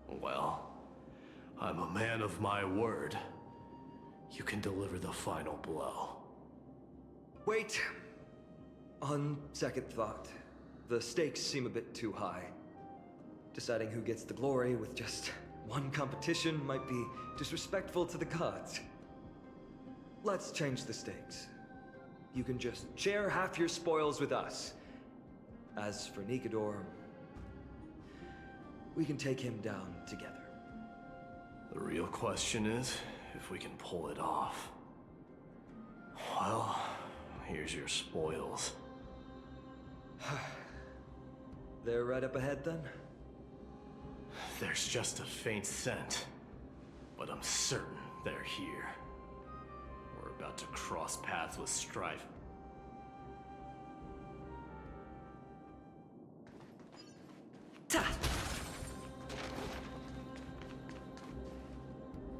Well, I'm a man of my word. You can deliver the final blow. Wait. On second thought, the stakes seem a bit too high. Deciding who gets the glory with just one competition might be disrespectful to the gods. Let's change the stakes. You can just share half your spoils with us. As for Nikedor, we can take him down together. The real question is if we can pull it off. Well, here's your spoils. They're right up ahead then? There's just a faint scent, but I'm certain they're here. We're about to cross paths with strife.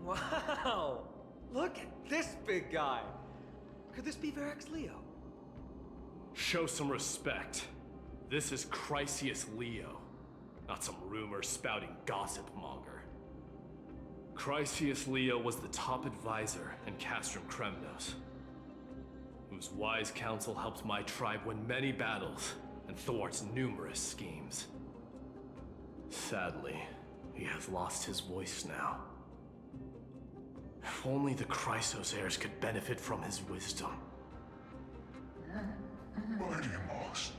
Wow! Look at this big guy! Could this be Verax Leo? Show some respect. This is Chrysius Leo, not some rumor-spouting gossip monger. Chrysius Leo was the top advisor in Castrum Kremnos, whose wise counsel helped my tribe win many battles and thwarts numerous schemes. Sadly, he has lost his voice now. If only the Chrysos heirs could benefit from his wisdom. Mighty Moss.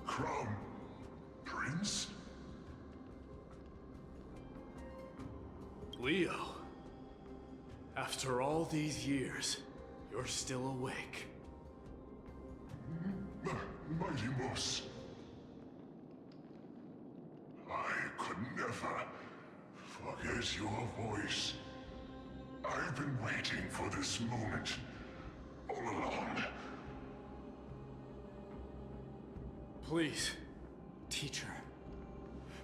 Crown Prince? Leo, after all these years, you're still awake. Mighty Moss. I could never forget your voice. I've been waiting for this moment all along. Please, teacher,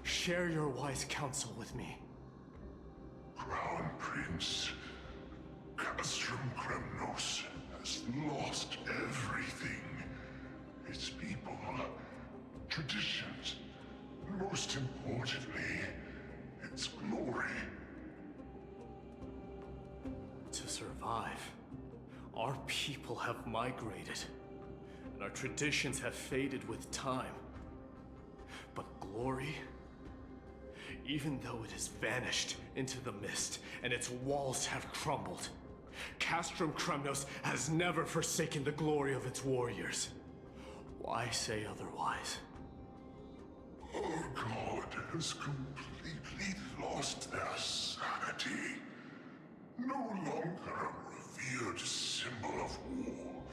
share your wise counsel with me. Crown Prince, Castrum Kremnos has lost everything. Its people, traditions, and most importantly, its glory. To survive, our people have migrated, and our traditions have faded with time. But glory, even though it has vanished into the mist and its walls have crumbled, Castrum Kremnos has never forsaken the glory of its warriors. Why say otherwise? Our god has completely lost their sanity. No longer a revered symbol of war.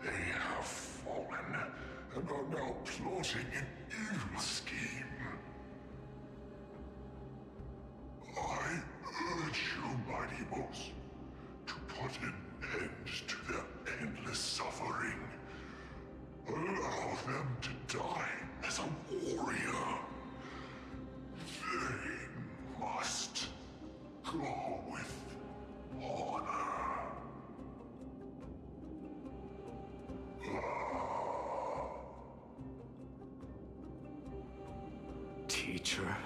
They have fallen and are now plotting an evil scheme. I urge you, Mighty Boss, to put an end to their endless suffering. Allow them to die as a warrior. They must go with honor. Teacher?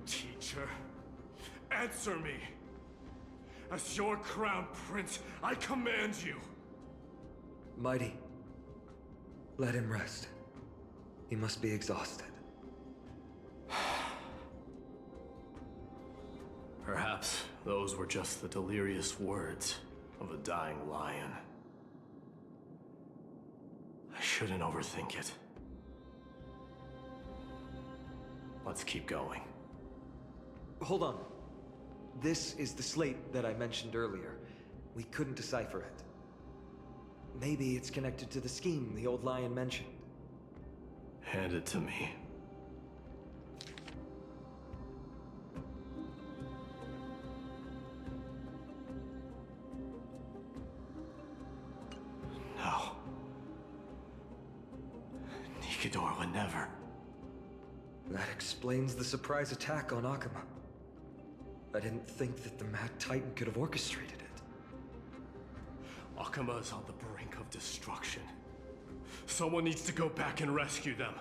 Teacher? Answer me! As your crown prince, I command you! Mighty, let him rest. He must be exhausted. Perhaps those were just the delirious words of a dying lion. I shouldn't overthink it. Let's keep going. Hold on. This is the slate that I mentioned earlier. We couldn't decipher it. Maybe it's connected to the scheme the old lion mentioned. Hand it to me. No. Nikidor would never. That explains the surprise attack on Akama. I didn't think that the Mad Titan could have orchestrated it. Akama is on the brink of destruction. Someone needs to go back and rescue them.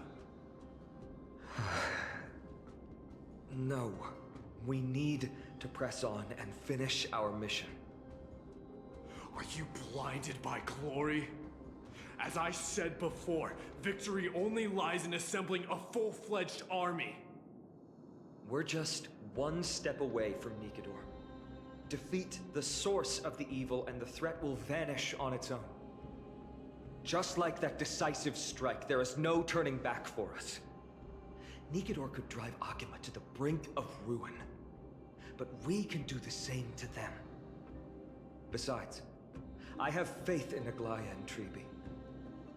No. We need to press on and finish our mission. Are you blinded by glory? As I said before, victory only lies in assembling a full-fledged army. We're just one step away from Nikidor. Defeat the source of the evil and the threat will vanish on its own. Just like that decisive strike, there is no turning back for us. Nikidor could drive Akama to the brink of ruin. But we can do the same to them. Besides, I have faith in Aglaya and Tribi.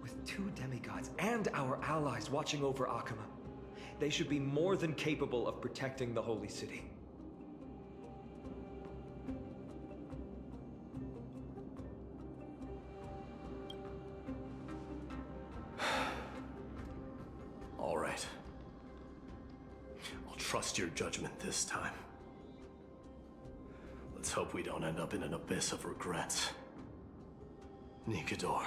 With 2 demigods and our allies watching over Akama, they should be more than capable of protecting the Holy City. All right. I'll trust your judgment this time. Let's hope we don't end up in an abyss of regrets. Nikidor,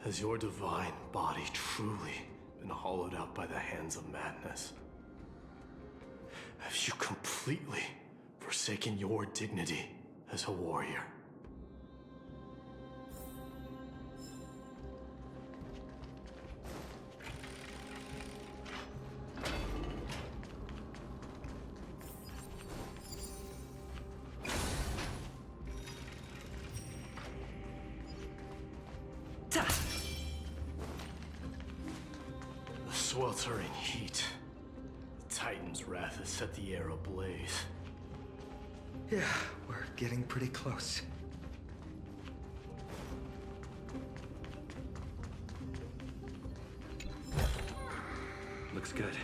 has your divine body truly been hollowed out by the hands of madness? Have you completely forsaken your dignity as a warrior? The sweltering heat. The Titan's wrath has set the air ablaze. Yeah, we're getting pretty close. Looks good.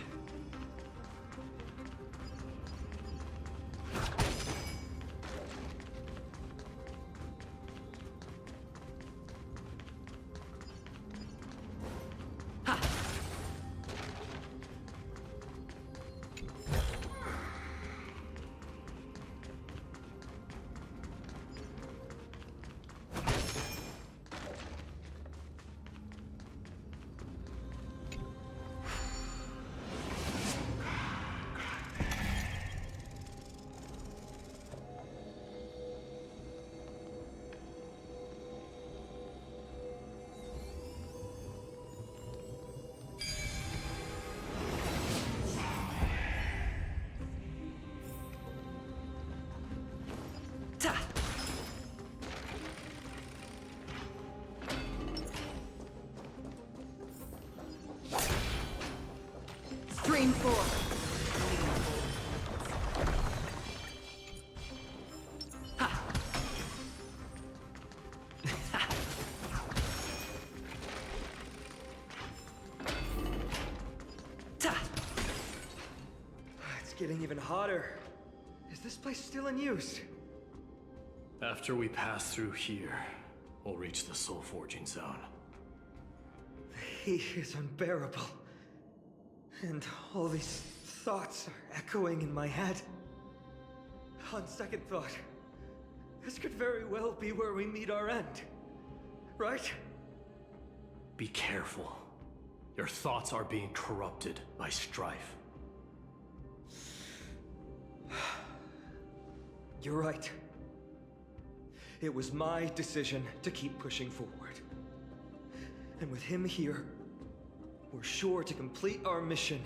Stream 4. It's getting even hotter. Is this place still in use? After we pass through here, we'll reach the soul forging zone. The heat is unbearable. And all these thoughts are echoing in my head. On second thought, this could very well be where we meet our end. Right? Be careful. Your thoughts are being corrupted by strife. You're right. It was my decision to keep pushing forward. And with him here, we're sure to complete our mission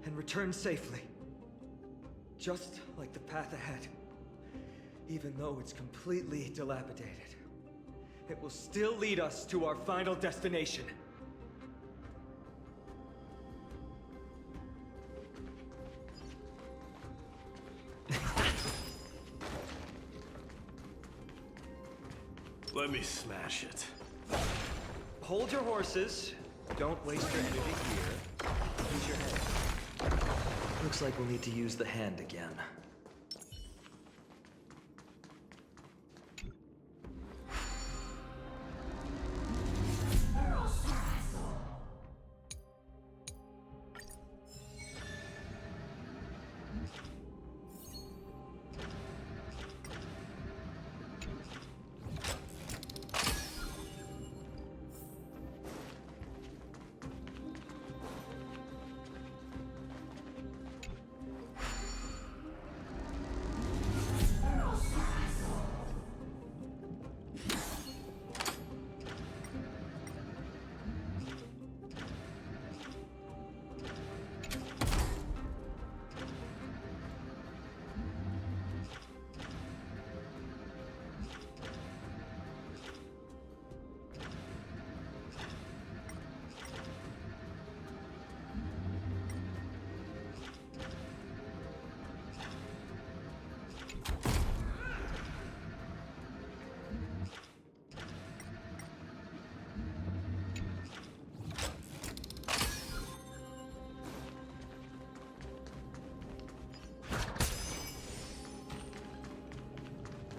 and return safely. Just like the path ahead. Even though it's completely dilapidated, it will still lead us to our final destination. Let me smash it. Hold your horses. Don't waste your energy here. Use your head. Looks like we'll need to use the hand again.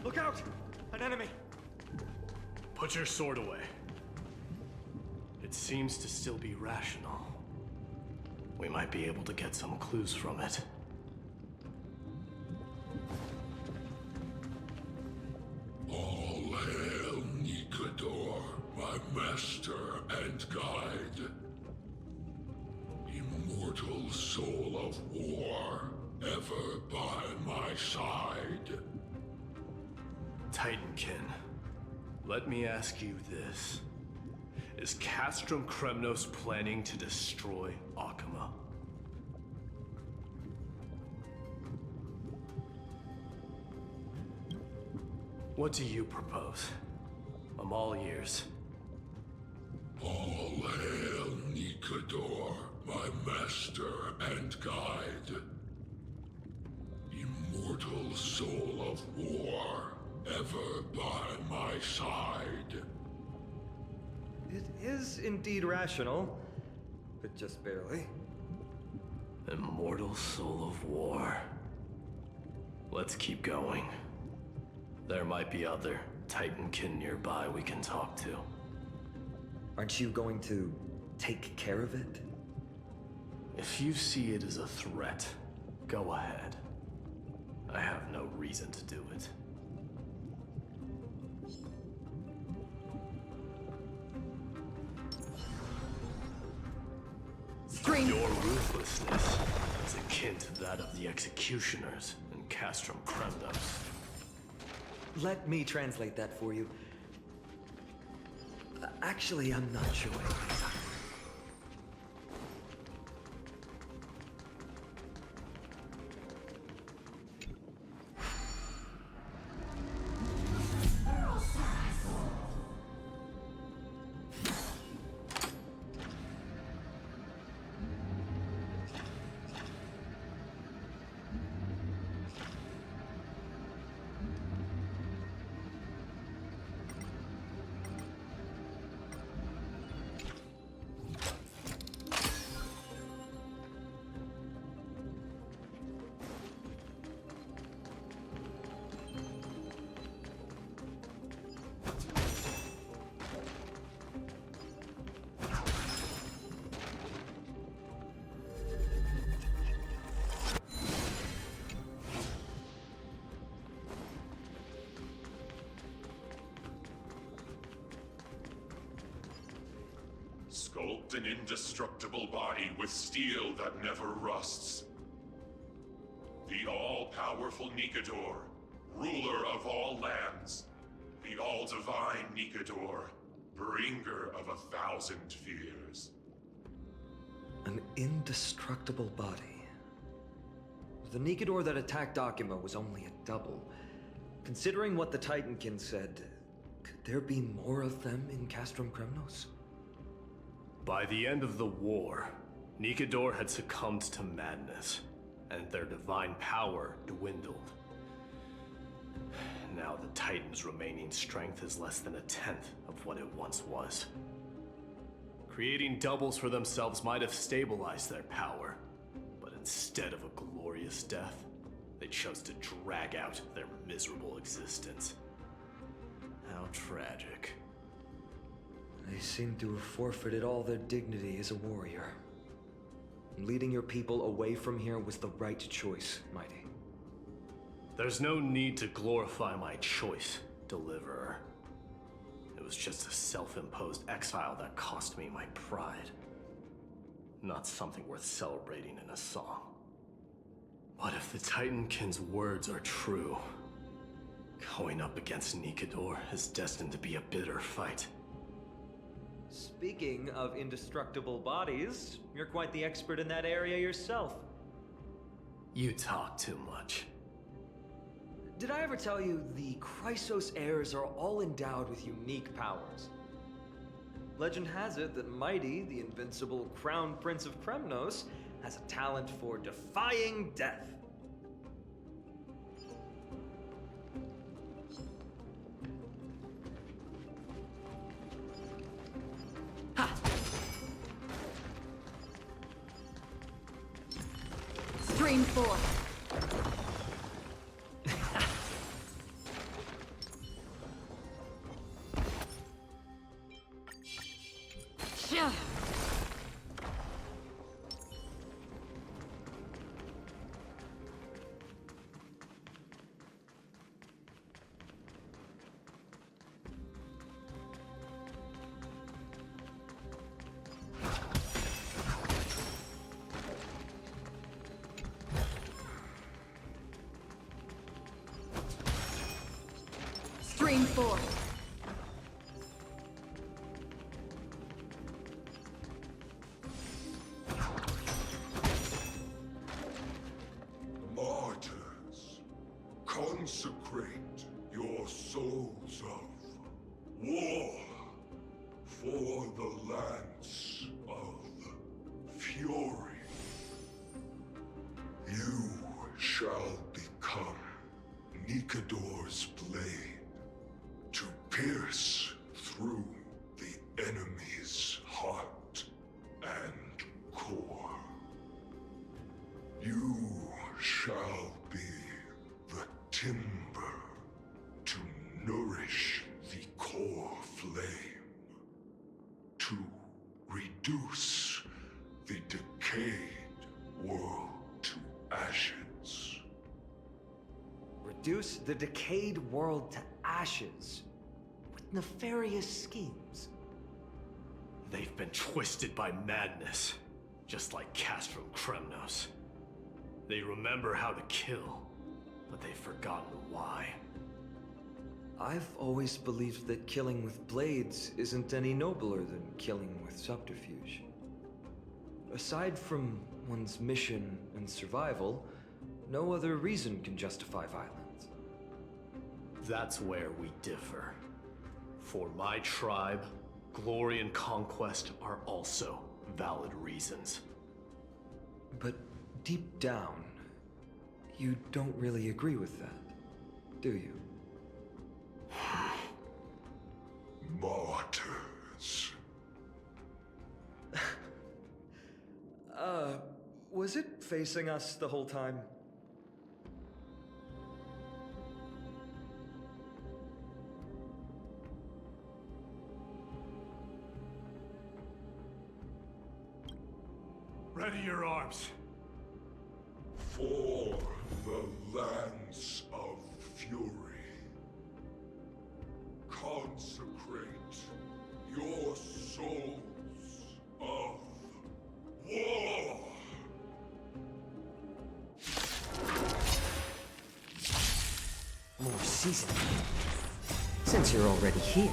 Look out! An enemy! Put your sword away. It seems to still be rational. We might be able to get some clues from it. All hail Nikador, my master and guide. Immortal soul of war, ever by my side. Titankin, let me ask you this. Is Castrum Kremnos planning to destroy Akama? What do you propose? I'm all ears. All hail Nikador, my master and guide. Immortal soul of war, ever by my side. It is indeed rational, but just barely. Immortal soul of war. Let's keep going. There might be other Titankin nearby we can talk to. Aren't you going to take care of it? If you see it as a threat, go ahead. I have no reason to do it. Your ruthlessness is akin to that of the executioners in Castrum Kremnos. Let me translate that for you. Actually, I'm not sure. Sculpt an indestructible body with steel that never rusts. The all-powerful Nikedor, ruler of all lands. The all-divine Nikedor, bringer of 1,000 fears. An indestructible body. The Nikedor that attacked Akima was only a double. Considering what the Titankin said, could there be more of them in Castrum Kremnos? By the end of the war, Nikedor had succumbed to madness, and their divine power dwindled. Now the Titan's remaining strength is less than 1/10 of what it once was. Creating doubles for themselves might have stabilized their power, but instead of a glorious death, they chose to drag out their miserable existence. How tragic. They seem to have forfeited all their dignity as a warrior. Leading your people away from here was the right choice, Mighty. There's no need to glorify my choice, Deliverer. It was just a self-imposed exile that cost me my pride. Not something worth celebrating in a song. But if the Titankin's words are true, going up against Nikedor is destined to be a bitter fight. Speaking of indestructible bodies, you're quite the expert in that area yourself. You talk too much. Did I ever tell you the Chrysos heirs are all endowed with unique powers? Legend has it that Mighty, the invincible Crown Prince of Kremnos, has a talent for defying death. Stream 4. Stream 4. Martyrs, consecrate your souls of war for the lance of fury. You shall become Nikedor's blade to pierce through the enemy's heart and core. You shall be the timber to nourish the core flame, to reduce the decayed world to ashes. Reduce the decayed world to ashes with nefarious schemes. They've been twisted by madness, just like Castrum Kremnos. They remember how to kill, but they've forgotten why. I've always believed that killing with blades isn't any nobler than killing with subterfuge. Aside from one's mission and survival, no other reason can justify violence. That's where we differ. For my tribe, glory and conquest are also valid reasons. But deep down, you don't really agree with that, do you? Martyrs. Was it facing us the whole time? Ready your arms. For the lance of fury. Consecrate your souls More seasoning. Since you're already here,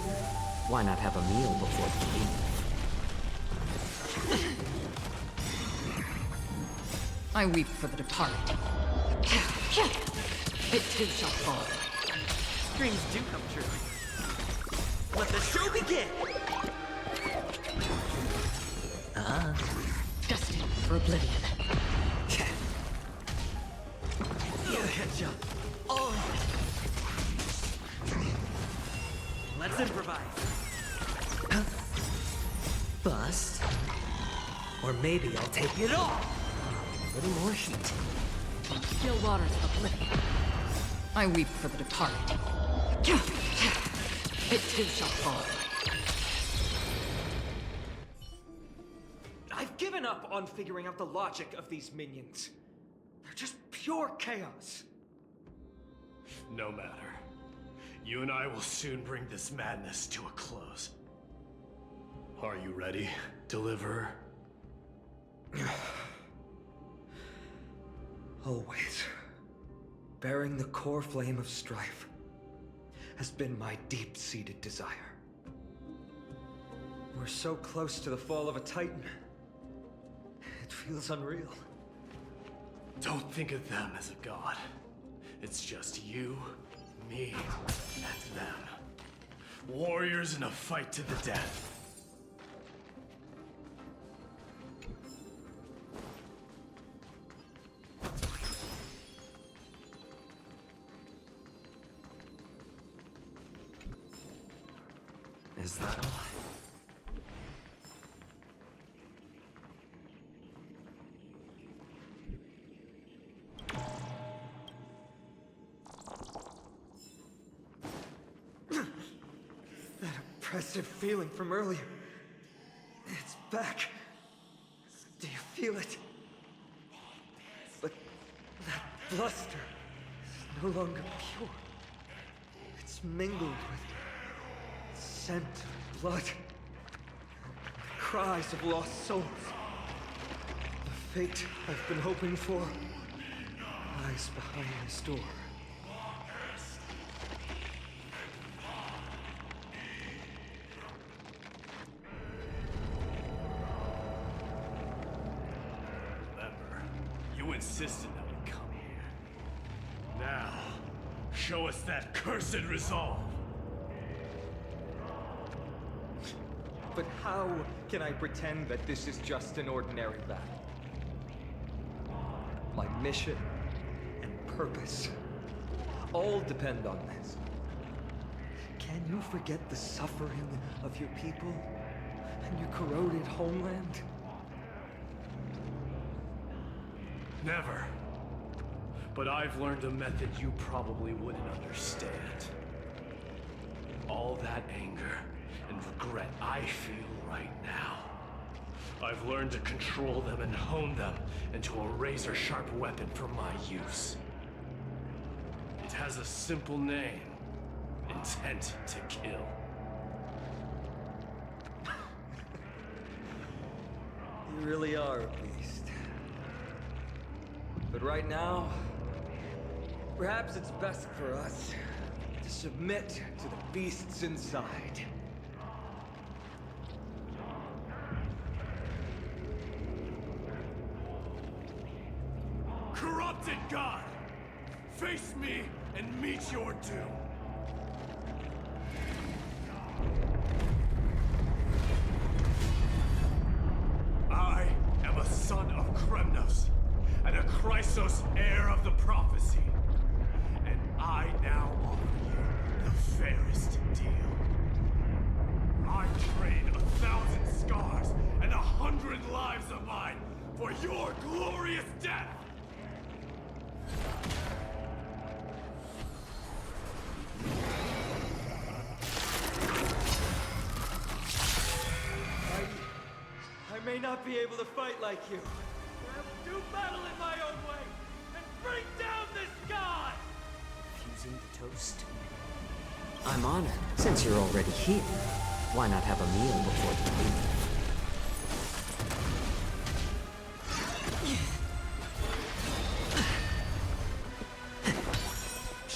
why not have a meal before you leave? I weep for the departed. It too shall fall. Dreams do come true. Let the show begin! Destined for oblivion. Headshot. Oh! Let's improvise. Bust. Or maybe I'll take it all. A little more heat. Still waters of oblivion. I weep for the departed. It too shall fall. I've given up on figuring out the logic of these minions. They're just pure chaos. No matter. You and I will soon bring this madness to a close. Are you ready, Deliverer? Always. Bearing the core flame of strife has been my deep-seated desire. We're so close to the fall of a Titan. It feels unreal. Don't think of them as a god. It's just you, me, and them. Warriors in a fight to the death. Is that all? That oppressive feeling from earlier. It's back. Do you feel it? But that bluster is no longer pure. It's mingled with scent of blood. The cries of lost souls. The fate I've been hoping for lies behind this door. Remember, you insisted that we come here. Now, show us that cursed resolve. But how can I pretend that this is just an ordinary battle? My mission and purpose all depend on this. Can you forget the suffering of your people and your corroded homeland? Never. But I've learned a method you probably wouldn't understand. All that anger and regret I feel right now. I've learned to control them and hone them into a razor-sharp weapon for my use. It has a simple name. Intent to kill. You really are a beast. But right now, perhaps it's best for us to submit to the beasts inside. Corrupted God! Face me and meet your doom! I am a son of Kremnos, and a Chrysos heir of the prophecy. And I now offer you the fairest deal. I trade 1,000 scars and 100 lives of mine for your glorious death! I may not be able to fight like you, but I will do battle in my own way and bring down this god! Fusing the toast? I'm honored. Since you're already here, why not have a meal before you leave?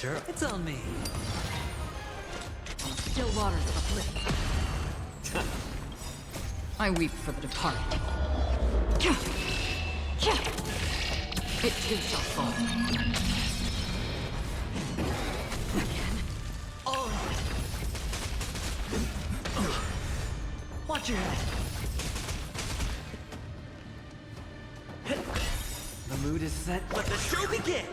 Sure, it's on me. Still waters of oblivion. I weep for the departed. It too shall fall. Watch your head. The mood is set. Let the show begin!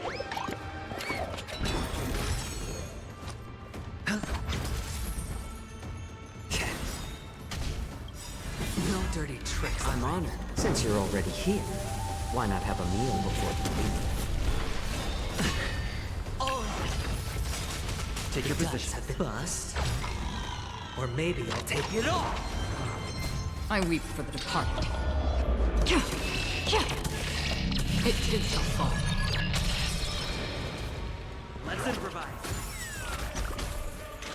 No dirty tricks. I'm honored. Since you're already here, why not have a meal before you leave? Take your position. Bust. Or maybe I'll take it all. I weep for the departed. It too shall fall. Let's improvise.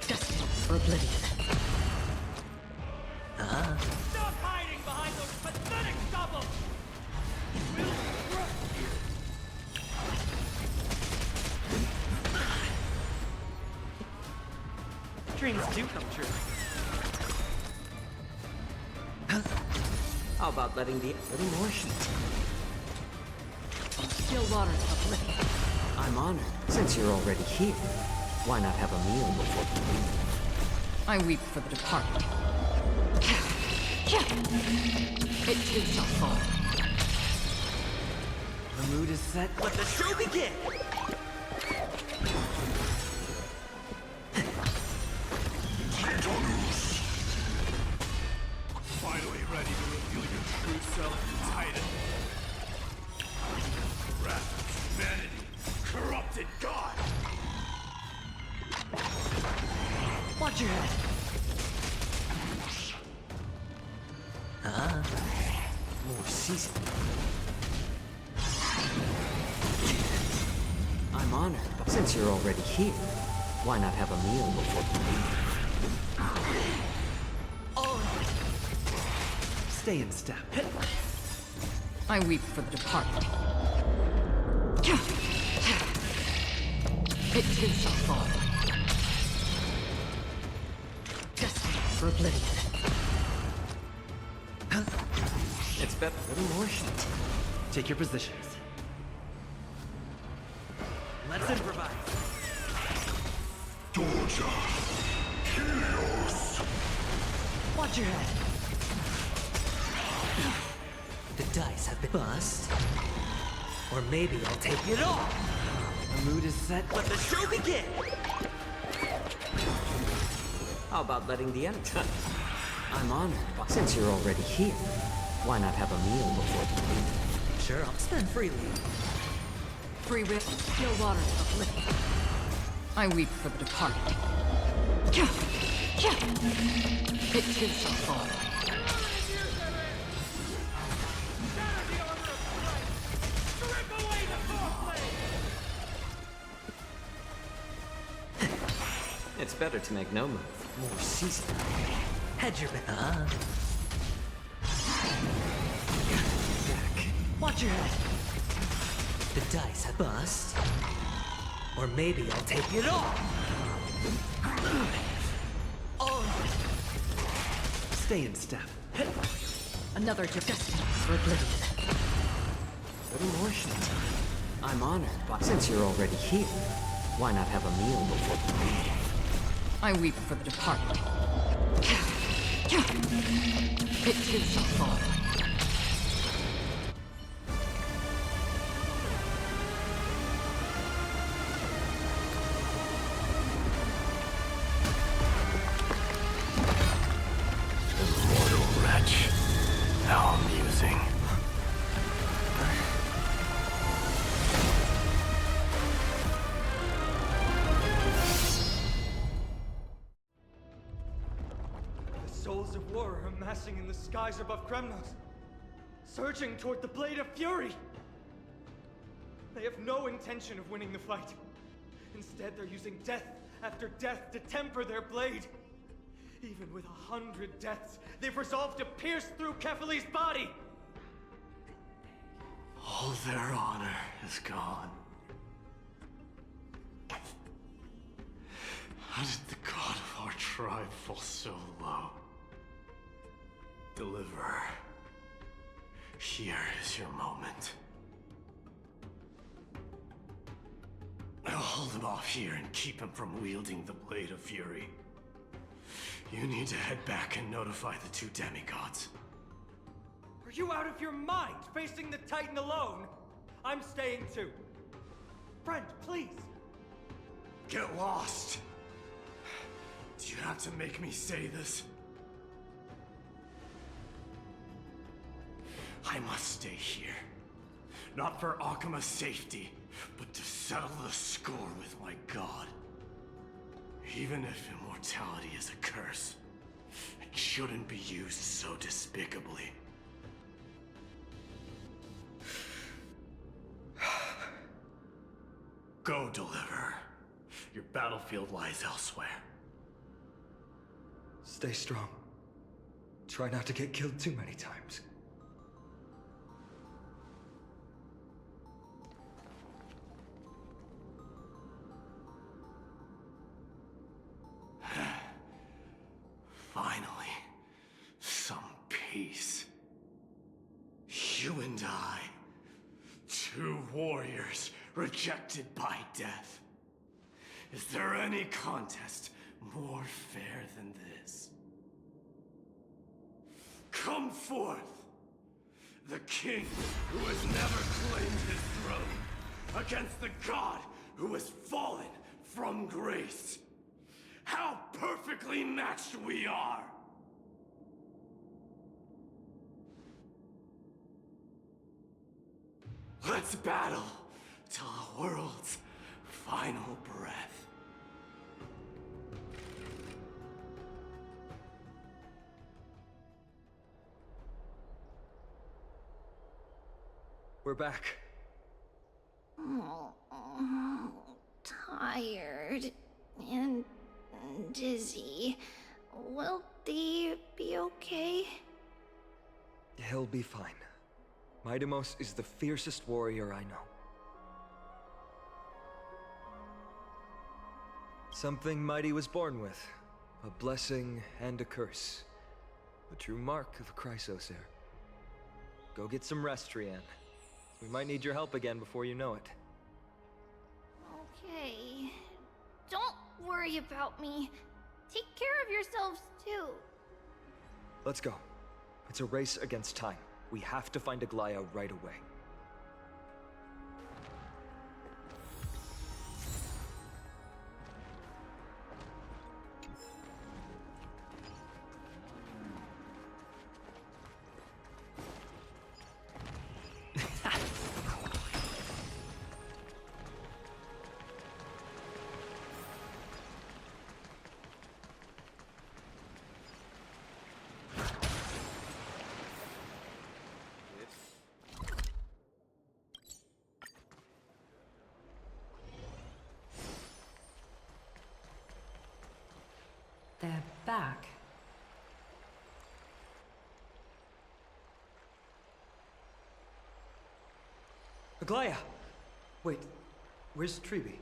Destined for oblivion. Stop hiding behind those pathetic stubble! We'll crush you! Dreams do come true. How about letting the little more heat? Still waters of oblivion. I'm honored. Since you're already here, why not have a meal before you leave? I weep for the departed. It too shall fall. The mood is set. Let the show begin! Finally ready to reveal your true self, Titan. Wrath of humanity, corrupted God. Watch your head. More seasoned. I'm honored, but since you're already here, why not have a meal before you leave? Stay in step. I weep for the departed. It too shall fall. Destined for oblivion. It's better. A little more heat. Take your positions. Let's improvise. Doja. Helios. Watch your head. The dice have been bust. Or maybe I'll take it all. The mood is set. Let the show begin. How about letting the end? I'm honored, but since you're already here, why not have a meal before you leave? Sure, I'll spend freely. Free will, still waters of oblivion. I weep for the departed. It too shall fall. It's better to make no move. More seasoned. Hedge your bet. Back. Watch your head. The dice have bust. Or maybe I'll take it all. Stay in step. Another destined for oblivion. A little more heat. I'm honored, but since you're already here, why not have a meal before you leave? I weep for the departed. It too shall fall. Immortal wretch. How amusing. The souls of war are amassing in the skies above Kremnos, surging toward the Blade of Fury. They have no intention of winning the fight. Instead, they're using death after death to temper their blade. Even with 100 deaths, they've resolved to pierce through Kefali's body. All their honor is gone. How did the god of our tribe fall so low? Deliverer, here is your moment. I'll hold him off here and keep him from wielding the Blade of Fury. You need to head back and notify the two demigods. Are you out of your mind, facing the Titan alone? I'm staying too. Friend, please. Get lost! Do you have to make me say this? I must stay here. Not for Akima's safety, but to settle the score with my god. Even if immortality is a curse, it shouldn't be used so despicably. Go, Deliverer. Your battlefield lies elsewhere. Stay strong. Try not to get killed too many times. Finally, some peace. You and I, two warriors rejected by death. Is there any contest more fair than this? Come forth, the king who has never claimed his throne, against the god who has fallen from grace. How perfectly matched we are! Let's battle till the world's final breath. We're back. Tired and dizzy. Will they be okay? He'll be fine. Mightimos is the fiercest warrior I know. Something Mighty was born with. A blessing and a curse. The true mark of Chrysos heir. Go get some rest, Trianne. We might need your help again before you know it. Okay. Don't worry about me. Take care of yourselves, too. Let's go. It's a race against time. We have to find Aglaya right away. They're back. Aglaya! Wait, where's Tribi?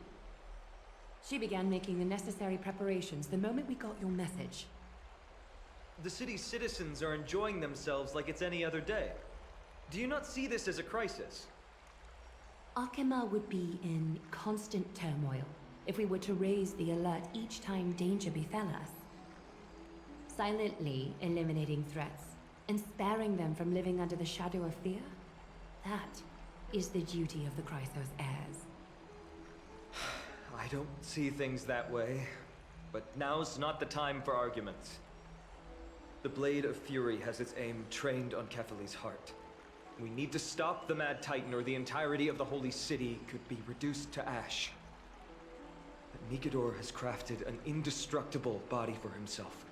She began making the necessary preparations the moment we got your message. The city's citizens are enjoying themselves like it's any other day. Do you not see this as a crisis? Akima would be in constant turmoil if we were to raise the alert each time danger befell us. Silently eliminating threats and sparing them from living under the shadow of fear, that is the duty of the Chrysos heirs. I don't see things that way, but now's not the time for arguments. The Blade of Fury has its aim trained on Kefali's heart. We need to stop the Mad Titan or the entirety of the Holy City could be reduced to ash. But Nikedor has crafted an indestructible body for himself.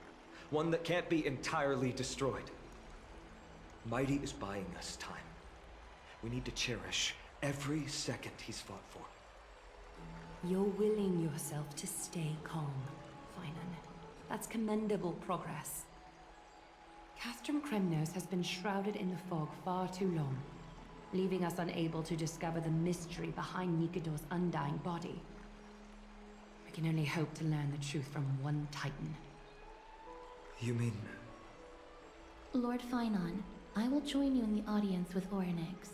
One that can't be entirely destroyed. Mighty is buying us time. We need to cherish every second he's fought for. You're willing yourself to stay calm, Finan. That's commendable progress. Castrum Kremnos has been shrouded in the fog far too long, leaving us unable to discover the mystery behind Nikedor's undying body. I can only hope to learn the truth from one Titan. You mean... Lord Finon, I will join you in the audience with Orynyx.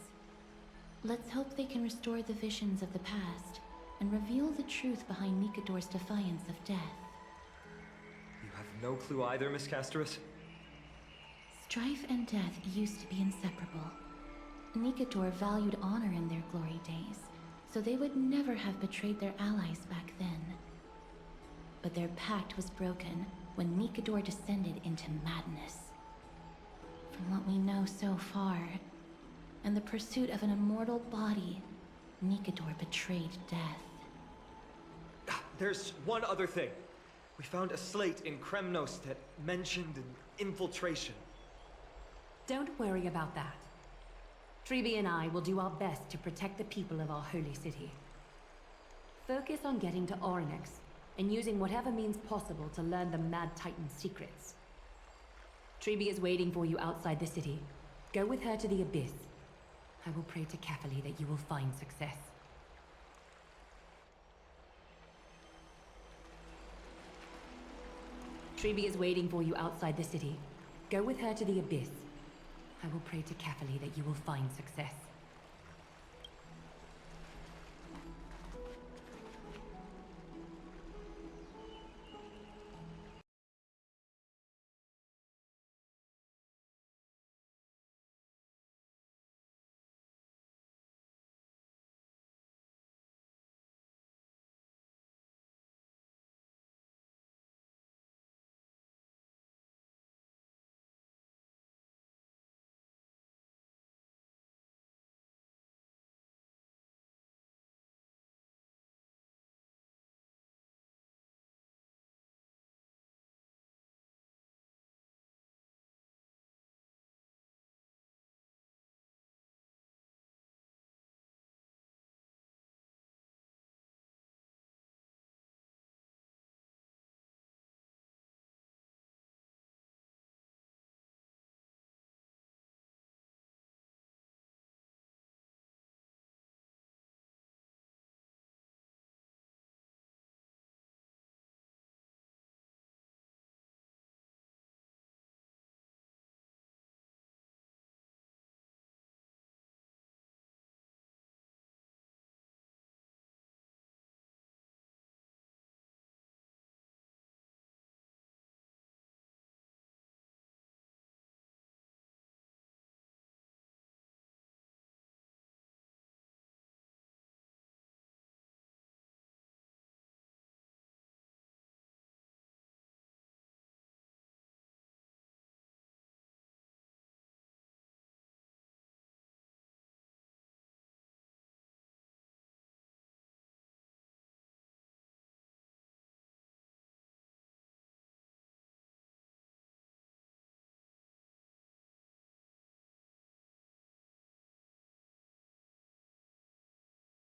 Let's hope they can restore the visions of the past and reveal the truth behind Nikador's defiance of death. You have no clue either, Miss Casterus? Strife and death used to be inseparable. Nikador valued honor in their glory days, so they would never have betrayed their allies back then. But their pact was broken when Nikador descended into madness. From what we know so far, and the pursuit of an immortal body, Nikador betrayed death. There's one other thing. We found a slate in Kremnos that mentioned an infiltration. Don't worry about that. Tribi and I will do our best to protect the people of our holy city. Focus on getting to Orynyx and using whatever means possible to learn the Mad Titan's secrets. Tribi is waiting for you outside the city. Go with her to the Abyss. I will pray to Cathali that you will find success. Tribi is waiting for you outside the city. Go with her to the Abyss. I will pray to Cathali that you will find success.